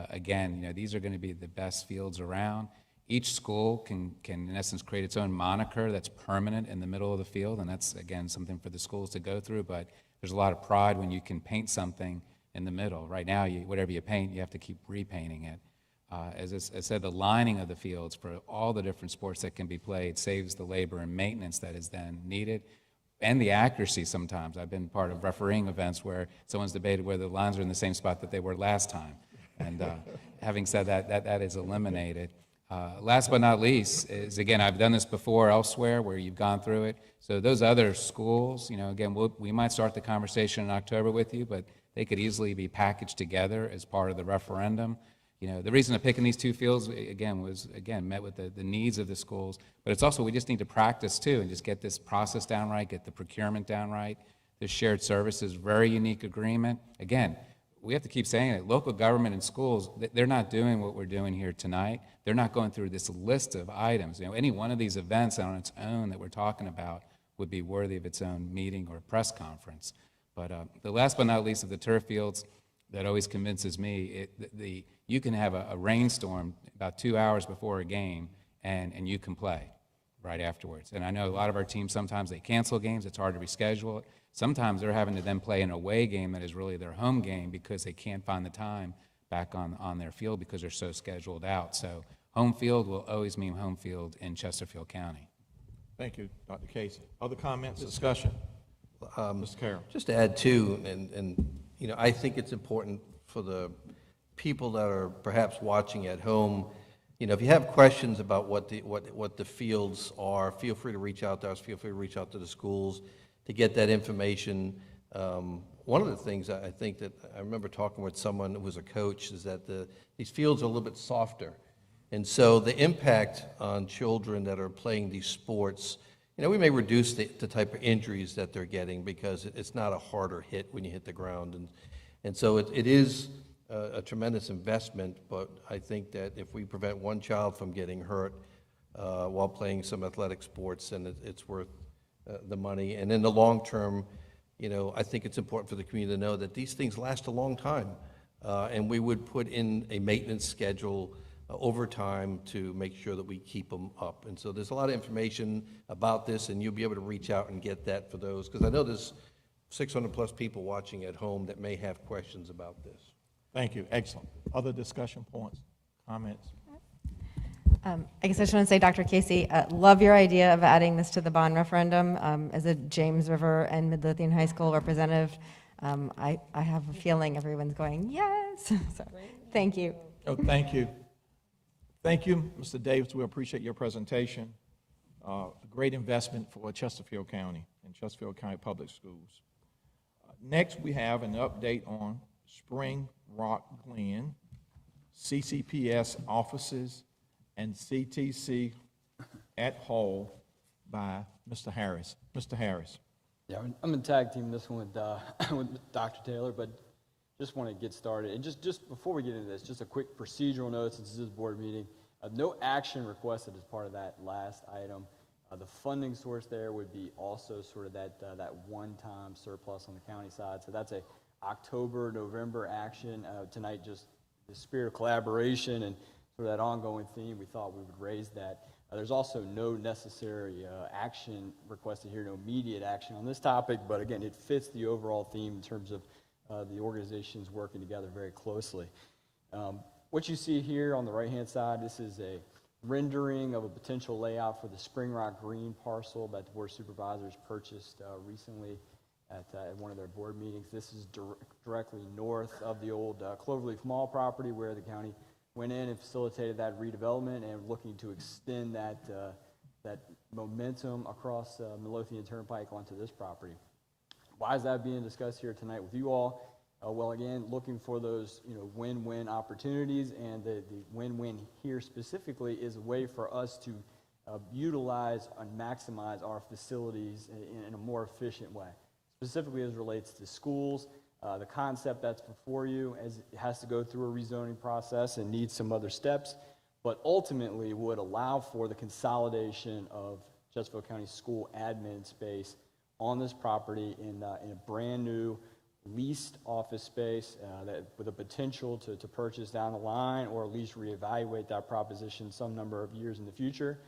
again, you know, these are going to be the best fields around. Each school can in essence create its own moniker that's permanent in the middle of the field, and that's again something for the schools to go through. But there's a lot of pride when you can paint something in the middle. Right now, whatever you paint, you have to keep repainting it. As I said, the lining of the fields for all the different sports that can be played saves the labor and maintenance that is then needed, and the accuracy sometimes. I've been part of refereeing events where someone's debated whether the lines are in the same spot that they were last time. And having said that is eliminated. Last but not least is, again, I've done this before elsewhere where you've gone through it. So those other schools, you know, again, we might start the conversation in October with you, but they could easily be packaged together as part of the referendum. You know, the reason of picking these two fields, again, was, met with the needs of the schools, but it's also we just need to practice, too, and just get this process down right, get the procurement down right. This shared services, very unique agreement. Again, we have to keep saying it. Local government and schools, they're not doing what we're doing here tonight. They're not going through this list of items. You know, any one of these events on its own that we're talking about would be worthy of its own meeting or press conference. But the last but not least of the turf fields that always convinces me, you can have a rainstorm about 2 hours before a game, and you can play right afterwards. And I know a lot of our teams, sometimes they cancel games. It's hard to reschedule it. Sometimes they're having to then play an away game that is really their home game because they can't find the time back on their field because they're so scheduled out. So home field will always mean home field in Chesterfield County. Thank you, Dr. Casey. Other comments, discussion? Mr. Carroll. Just to add too, and you know, I think it's important for the people that are perhaps watching at home. You know, if you have questions about what the fields are, feel free to reach out to us. Feel free to reach out to the schools to get that information. One of the things I think that I remember talking with someone who was a coach is that these fields are a little bit softer, and so the impact on children that are playing these sports, you know, we may reduce the type of injuries that they're getting because it's not a harder hit when you hit the ground, and so it is a tremendous investment. But I think that if we prevent one child from getting hurt while playing some athletic sports, then it's worth the money. And in the long term, you know, I think it's important for the community to know that these things last a long time, and we would put in a maintenance schedule over time to make sure that we keep them up. And so there's a lot of information about this, and you'll be able to reach out and get that for those, because I know there's 600 plus people watching at home that may have questions about this. Thank you. Excellent. Other discussion points, comments? I guess I just want to say, Dr. Casey, love your idea of adding this to the bond referendum. As a James River and Midlothian High School representative, I have a feeling everyone's going, yes. So, thank you. Oh, thank you. Thank you, Mr. Davis. We appreciate your presentation. A great investment for Chesterfield County and Chesterfield County Public Schools. Next, we have an update on Spring Rock Glen, CCPS offices, and Ctc at Hull by Mr. Harris. Mr. Harris. Yeah, I'm going to tag team this one with, with Dr. Taylor, but just want to get started. And just before we get into this, just a quick procedural note since this is a board meeting. No action requested as part of that last item. The funding source there would be also sort of that one-time surplus on the county side. So that's a October, November action. Tonight, just the spirit of collaboration and sort of that ongoing theme, we thought we would raise that. There's also no necessary action requested here, no immediate action on this topic, but again, it fits the overall theme in terms of the organizations working together very closely. What you see here on the right-hand side, this is a rendering of a potential layout for the Spring Rock Green parcel that the Board of Supervisors purchased recently at one of their board meetings. This is directly north of the old Cloverleaf Mall property where the county went in and facilitated that redevelopment and looking to extend that momentum across Midlothian Turnpike onto this property. Why is that being discussed here tonight with you all? Well, again, looking for those win-win opportunities, and the win-win here specifically is a way for us to utilize and maximize our facilities in a more efficient way, specifically as it relates to schools. The concept that's before you it has to go through a rezoning process and needs some other steps, but ultimately would allow for the consolidation of Chesterfield County school admin space on this property in a brand new leased office space with a potential to purchase down the line or at least reevaluate that proposition some number of years in the future.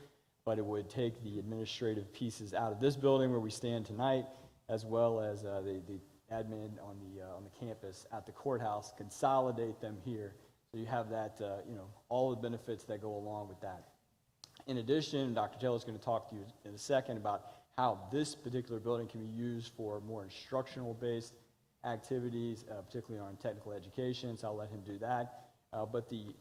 But it would take the administrative pieces out of this building where we stand tonight, as well as the admin on the campus at the courthouse, consolidate them here. So you have that, all the benefits that go along with that. In addition, Dr. Taylor is going to talk to you in a second about how this particular building can be used for more instructional-based activities, particularly on technical education, so I'll let him do that. But the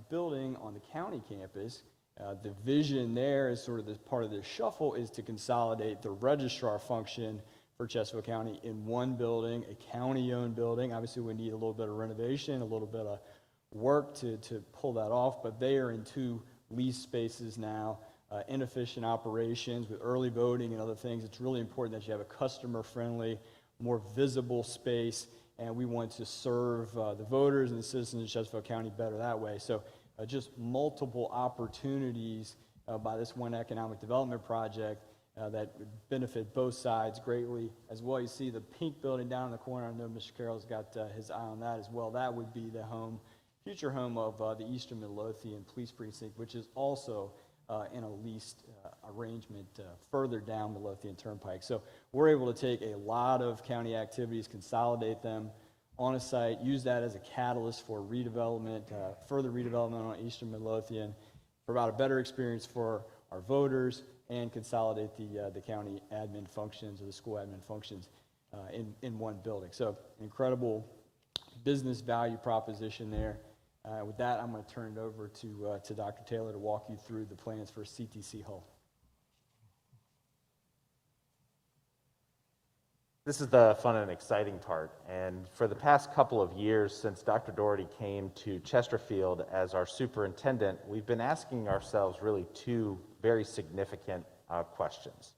building on the county campus, the vision there is sort of part of this shuffle is to consolidate the registrar function for Chesterfield County in one building, a county-owned building. Obviously, we need a little bit of renovation, a little bit of work to pull that off, but they are in two leased spaces now, inefficient operations with early voting and other things. It's really important that you have a customer-friendly, more visible space, and we want to serve the voters and the citizens of Chesterfield County better that way. So just multiple opportunities by this one economic development project that would benefit both sides greatly. As well, you see the pink building down in the corner. I know Mr. Carroll's got his eye on that as well. That would be the future home of the Eastern Midlothian Police Precinct, which is also in a leased arrangement further down Midlothian Turnpike. So we're able to take a lot of county activities, consolidate them on a site, use that as a catalyst for redevelopment, further redevelopment on Eastern Midlothian, provide a better experience for our voters, and consolidate the county admin functions or the school admin functions in one building. So incredible business value proposition there. With that, I'm going to turn it over to Dr. Taylor to walk you through the plans for Ctc Hull. This is the fun and exciting part, and for the past couple of years since Dr. Doherty came to Chesterfield as our superintendent, we've been asking ourselves really two very significant questions.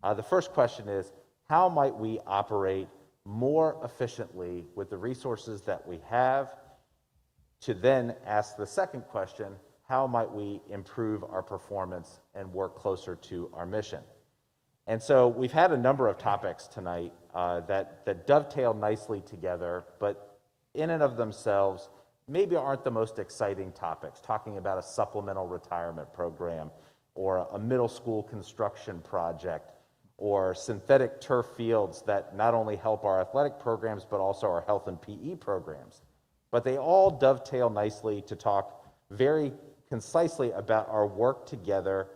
The first question is, how might we operate more efficiently with the resources that we have? To then ask the second question, how might we improve our performance and work closer to our mission? And so we've had a number of topics tonight that dovetail nicely together, but in and of themselves maybe aren't the most exciting topics, talking about a supplemental retirement program or a middle school construction project or synthetic turf fields that not only help our athletic programs but also our health and PE programs. But they all dovetail nicely to talk very concisely about our work together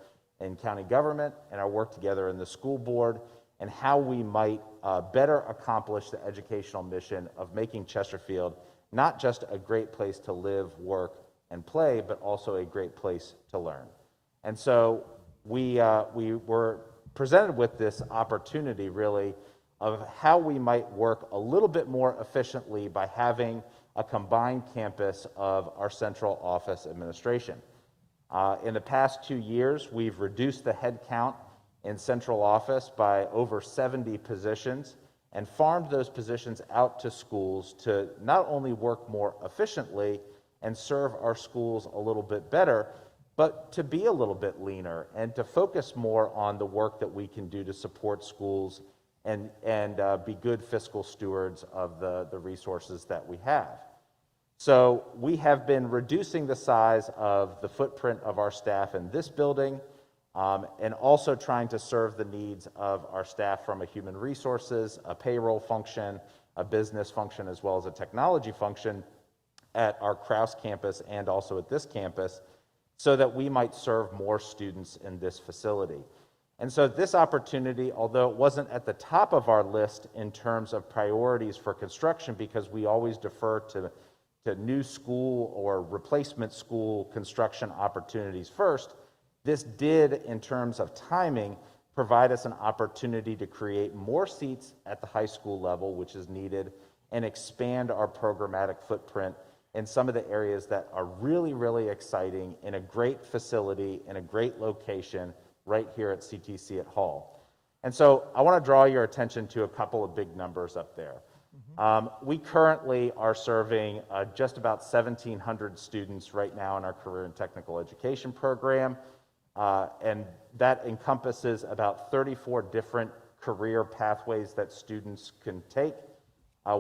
in county government and our work together in the school board and how we might better accomplish the educational mission of making Chesterfield not just a great place to live, work, and play, but also a great place to learn. And so we were presented with this opportunity really of how we might work a little bit more efficiently by having a combined campus of our central office administration. In the past 2 years, we've reduced the head count in central office by over 70 positions and farmed those positions out to schools to not only work more efficiently and serve our schools a little bit better, but to be a little bit leaner and to focus more on the work that we can do to support schools and be good fiscal stewards of the resources that we have. So we have been reducing the size of the footprint of our staff in this building, and also trying to serve the needs of our staff from a human resources, a payroll function, a business function, as well as a technology function at our Krause campus and also at this campus, so that we might serve more students in this facility. And so this opportunity, although it wasn't at the top of our list in terms of priorities for construction, because we always defer to new school or replacement school construction opportunities first, this did, in terms of timing, provide us an opportunity to create more seats at the high school level, which is needed, and expand our programmatic footprint in some of the areas that are really, really exciting in a great facility, in a great location, right here at CTC at Hull. And so I want to draw your attention to a couple of big numbers up there. We currently are serving just about 1,700 students right now in our career and technical education program, and that encompasses about 34 different career pathways that students can take.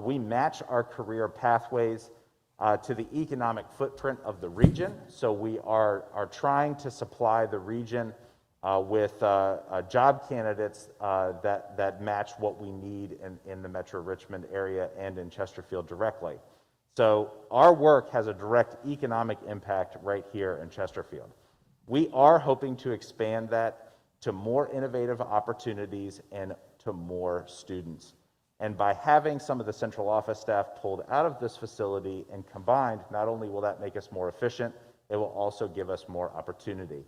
We match our career pathways to the economic footprint of the region, so we are trying to supply the region with job candidates that match what we need in the Metro Richmond area and in Chesterfield directly. So our work has a direct economic impact right here in Chesterfield. We are hoping to expand that to more innovative opportunities and to more students. And by having some of the central office staff pulled out of this facility and combined, not only will that make us more efficient, it will also give us more opportunity.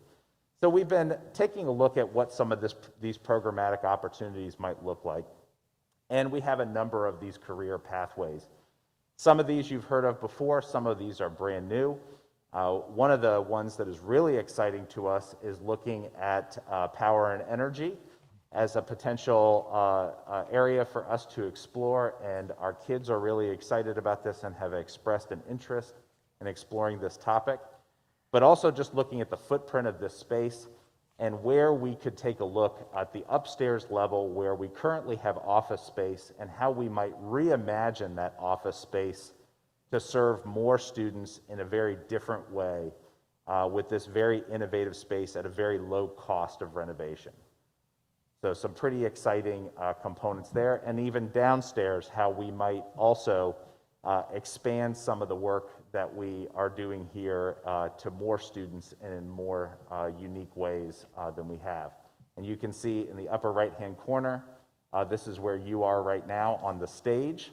So we've been taking a look at what some of these programmatic opportunities might look like, and we have a number of these career pathways. Some of these you've heard of before, some of these are brand new. One of the ones that is really exciting to us is looking at power and energy as a potential area for us to explore, and our kids are really excited about this and have expressed an interest in exploring this topic. But also just looking at the footprint of this space and where we could take a look at the upstairs level where we currently have office space and how we might reimagine that office space to serve more students in a very different way with this very innovative space at a very low cost of renovation. So some pretty exciting components there, and even downstairs, how we might also expand some of the work that we are doing here to more students and in more unique ways than we have. And you can see in the upper right-hand corner, this is where you are right now on the stage.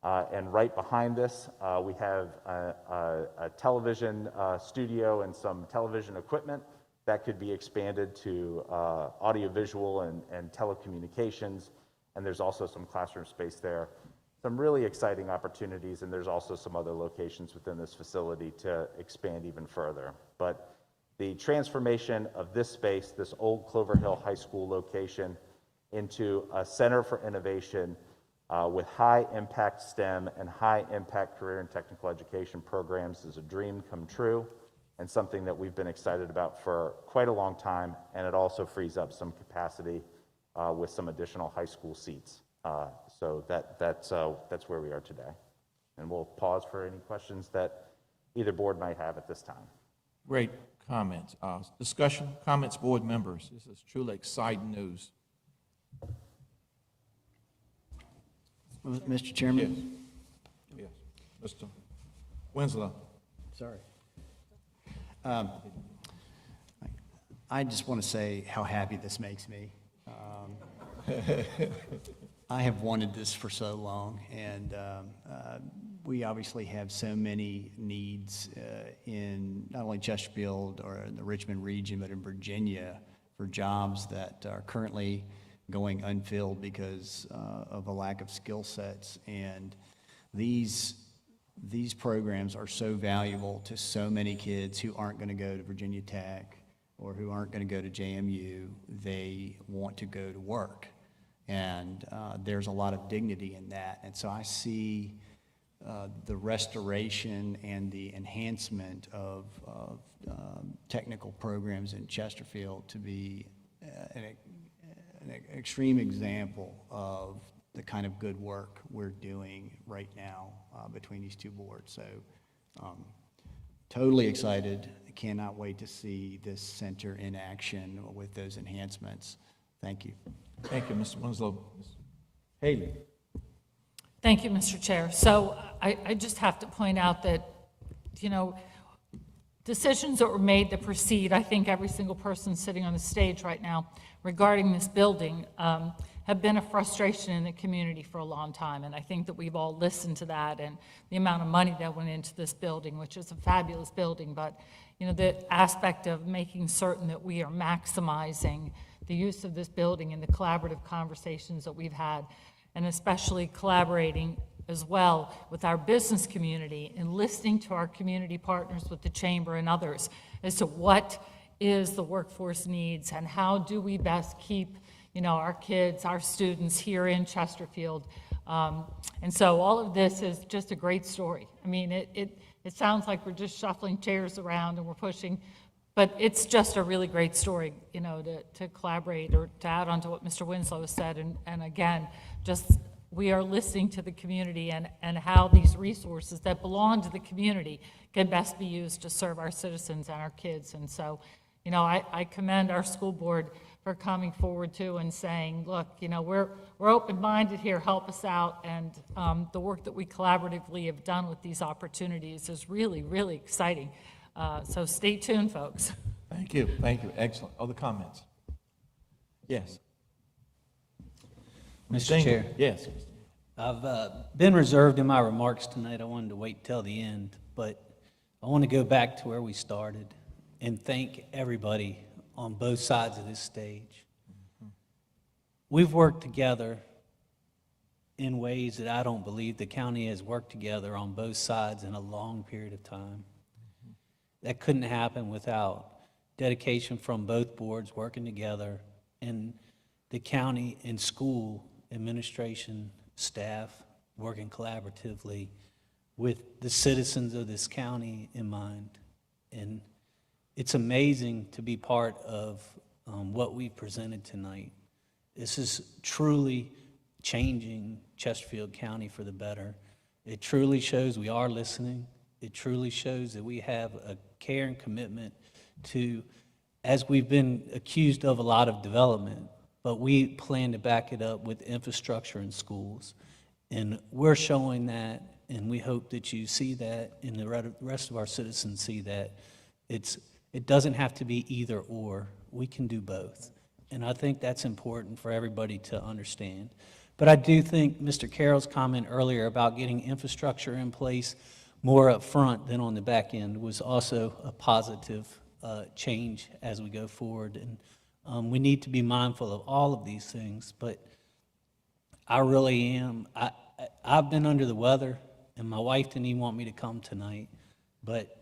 And right behind this, we have a television studio and some television equipment that could be expanded to audiovisual and telecommunications. And there's also some classroom space there. Some really exciting opportunities, and there's also some other locations within this facility to expand even further. But the transformation of this space, this old Clover Hill High School location, into a center for innovation with high-impact STEM and high-impact career and technical education programs is a dream come true and something that we've been excited about for quite a long time, and it also frees up some capacity with some additional high school seats. So that's where we are today. And we'll pause for any questions that either board might have at this time. Great comments. Discussion, comments, board members. This is truly exciting news. Mr. Chairman? Yes. Mr. Winslow. Sorry. I just want to say how happy this makes me. I have wanted this for so long, and we obviously have so many needs in not only Chesterfield or in the Richmond region, but in Virginia for jobs that are currently going unfilled because of a lack of skill sets. And these programs are so valuable to so many kids who aren't going to go to Virginia Tech or who aren't going to go to JMU. They want to go to work. And there's a lot of dignity in that. And so I see the restoration and the enhancement of technical programs in Chesterfield to be an extreme example of the kind of good work we're doing right now between these two boards. So totally excited. I cannot wait to see this center in action with those enhancements. Thank you. Thank you, Mr. Winslow. Ms. Haley. Thank you, Mr. Chair. So I just have to point out that, you know, decisions that were made to proceed, I think every single person sitting on the stage right now regarding this building have been a frustration in the community for a long time. And I think that we've all listened to that and the amount of money that went into this building, which is a fabulous building. But, you know, the aspect of making certain that we are maximizing the use of this building and the collaborative conversations that we've had, and especially collaborating as well with our business community and listening to our community partners with the chamber and others as to what is the workforce needs and how do we best keep, you know, our kids, our students here in Chesterfield. And so all of this is just a great story. I mean, it sounds like we're just shuffling chairs around and we're pushing, but it's just a really great story, you know, to collaborate or to add on to what Mr. Winslow has said. And again, just we are listening to the community and how these resources that belong to the community can best be used to serve our citizens and our kids. And so, you know, I commend our school board for coming forward too and saying, look, you know, we're open-minded here, help us out. And the work that we collaboratively have done with these opportunities is really, really exciting. So stay tuned, folks. Thank you. Thank you. Excellent. Other comments? Yes. Mr. Chair. Yes. I've been reserved in my remarks tonight. I wanted to wait till the end, but I want to go back to where we started and thank everybody on both sides of this stage. We've worked together in ways that I don't believe the county has worked together on both sides in a long period of time. That couldn't happen without dedication from both boards working together, and the county and school administration staff working collaboratively with the citizens of this county in mind. And it's amazing to be part of what we presented tonight. This is truly changing Chesterfield County for the better. It truly shows we are listening. It truly shows that we have a care and commitment to, as we've been accused of a lot of development, but we plan to back it up with infrastructure in schools. And we're showing that, and we hope that you see that, and the rest of our citizens see that. It doesn't have to be either or. We can do both. And I think that's important for everybody to understand. But I do think Mr. Carroll's comment earlier about getting infrastructure in place more up front than on the back end was also a positive change as we go forward. And we need to be mindful of all of these things, but I really am. I've been under the weather, and my wife didn't even want me to come tonight, but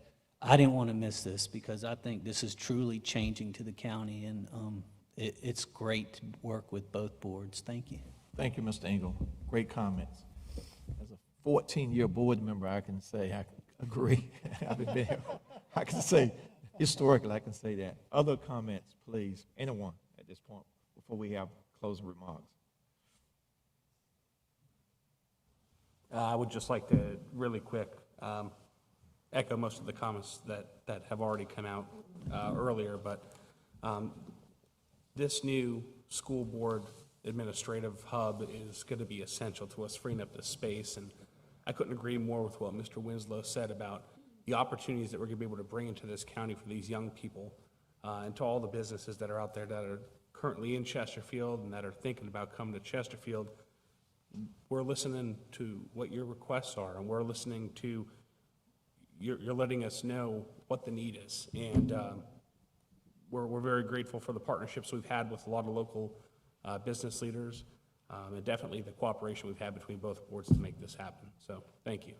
I didn't want to miss this because I think this is truly changing to the county, and it's great to work with both boards. Thank you. Thank you, Mr. Engel. Great comments. As a 14-year board member, I can say I agree. I've been there. I can say, historically, I can say that. Other comments, please. Anyone at this point before we have closing remarks? I would just like to really quick echo most of the comments that have already come out earlier, but this new school board administrative hub is going to be essential to us freeing up this space, and I couldn't agree more with what Mr. Winslow said about the opportunities that we're going to be able to bring into this county for these young people and to all the businesses that are out there that are currently in Chesterfield and that are thinking about coming to Chesterfield. We're listening to what your requests are, and we're listening to, you're letting us know what the need is. And we're very grateful for the partnerships we've had with a lot of local business leaders, and definitely the cooperation we've had between both boards to make this happen. So thank you.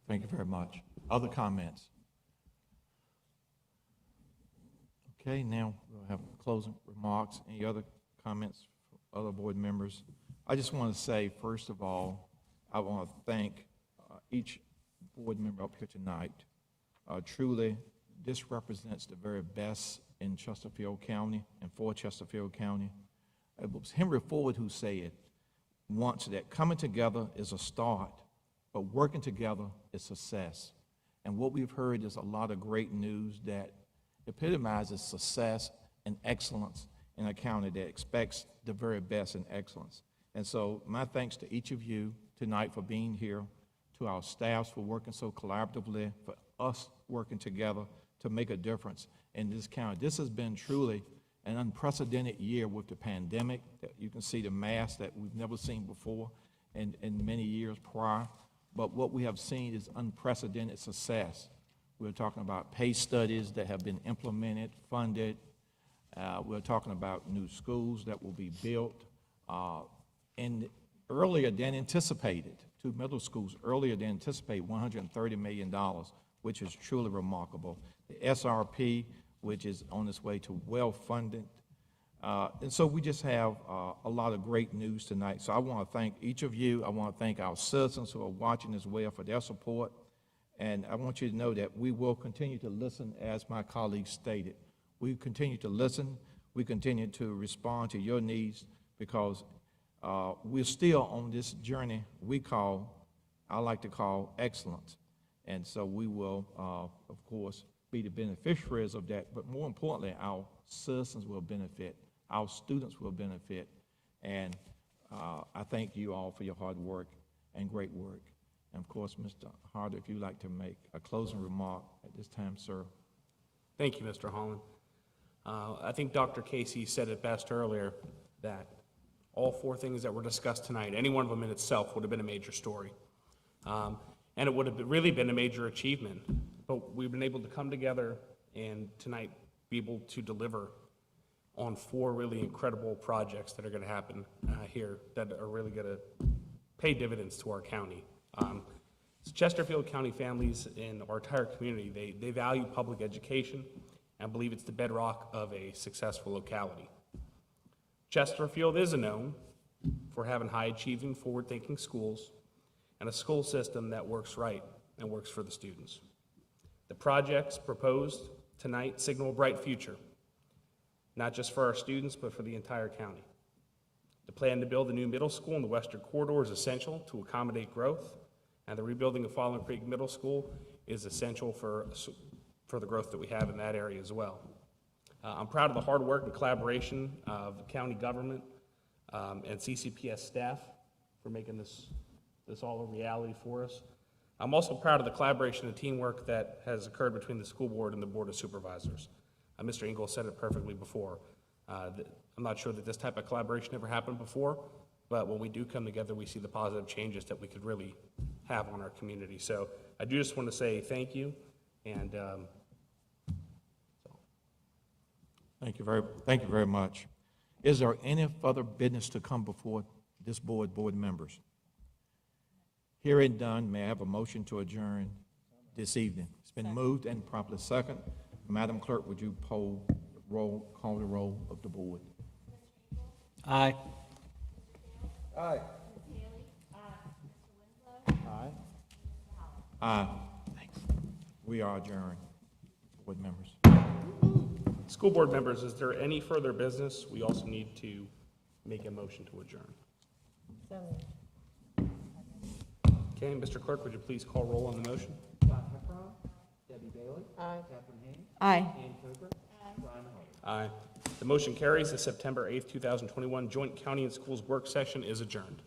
Thank you very much. Other comments? Okay, now we'll have closing remarks. Any other comments from other board members? I just want to say, first of all, I want to thank each board member up here tonight. Truly, this represents the very best in Chesterfield County and for Chesterfield County. It was Henry Ford who said once that coming together is a start, but working together is success. And what we've heard is a lot of great news that epitomizes success and excellence in a county that expects the very best in excellence. And so my thanks to each of you tonight for being here, to our staffs for working so collaboratively, for us working together to make a difference in this county. This has been truly an unprecedented year with the pandemic. You can see the mass that we've never seen before in many years prior. But what we have seen is unprecedented success. We're talking about PACE studies that have been implemented, funded. We're talking about new schools that will be built, and earlier than anticipated, 2 middle schools earlier than anticipated, $130 million, which is truly remarkable. The SRP, which is on its way to well-funded. And so we just have a lot of great news tonight. So I want to thank each of you. I want to thank our citizens who are watching as well for their support. And I want you to know that we will continue to listen, as my colleagues stated. We continue to listen. We continue to respond to your needs, because we're still on this journey I like to call excellence. And so we will, of course, be the beneficiaries of that. But more importantly, our citizens will benefit. Our students will benefit. And I thank you all for your hard work and great work. And of course, Mr. Harder, if you'd like to make a closing remark at this time, sir. Thank you, Mr. Holland. I think Dr. Casey said it best earlier, that all 4 things that were discussed tonight, any one of them in itself would have been a major story. And it would have really been a major achievement. But we've been able to come together and tonight be able to deliver on 4 really incredible projects that are going to happen here that are really going to pay dividends to our county. Chesterfield County families in our entire community, they value public education and believe it's the bedrock of a successful locality. Chesterfield is known for having high-achieving, forward-thinking schools and a school system that works right and works for the students. The projects proposed tonight signal a bright future, not just for our students, but for the entire county. The plan to build a new middle school in the Western Corridor is essential to accommodate growth, and the rebuilding of Fallen Creek Middle School is essential for the growth that we have in that area as well. I'm proud of the hard work and collaboration of the county government and CCPS staff for making this all a reality for us. I'm also proud of the collaboration and teamwork that has occurred between the school board and the Board of Supervisors. Mr. Engel said it perfectly before. I'm not sure that this type of collaboration ever happened before, but when we do come together, we see the positive changes that we could really have on our community. So I do just want to say thank you, and Thank you very much. Is there any further business to come before this board members? Hearing done, may I have a motion to adjourn this evening? It's been moved and properly second. Madam Clerk, would you call the roll of the board? Aye. Aye. Aye. Aye. Thanks. We are adjourned, board members. school board members, is there any further business? We also need to make a motion to adjourn. Okay, Mr. Clerk, would you please call roll on the motion? Debbie Bailey. Aye. Catherine Haynes. Aye. Ann Coker. Brian Hall. Aye. The motion carries. The September 8th, 2021 Joint County and Schools Work Session is adjourned.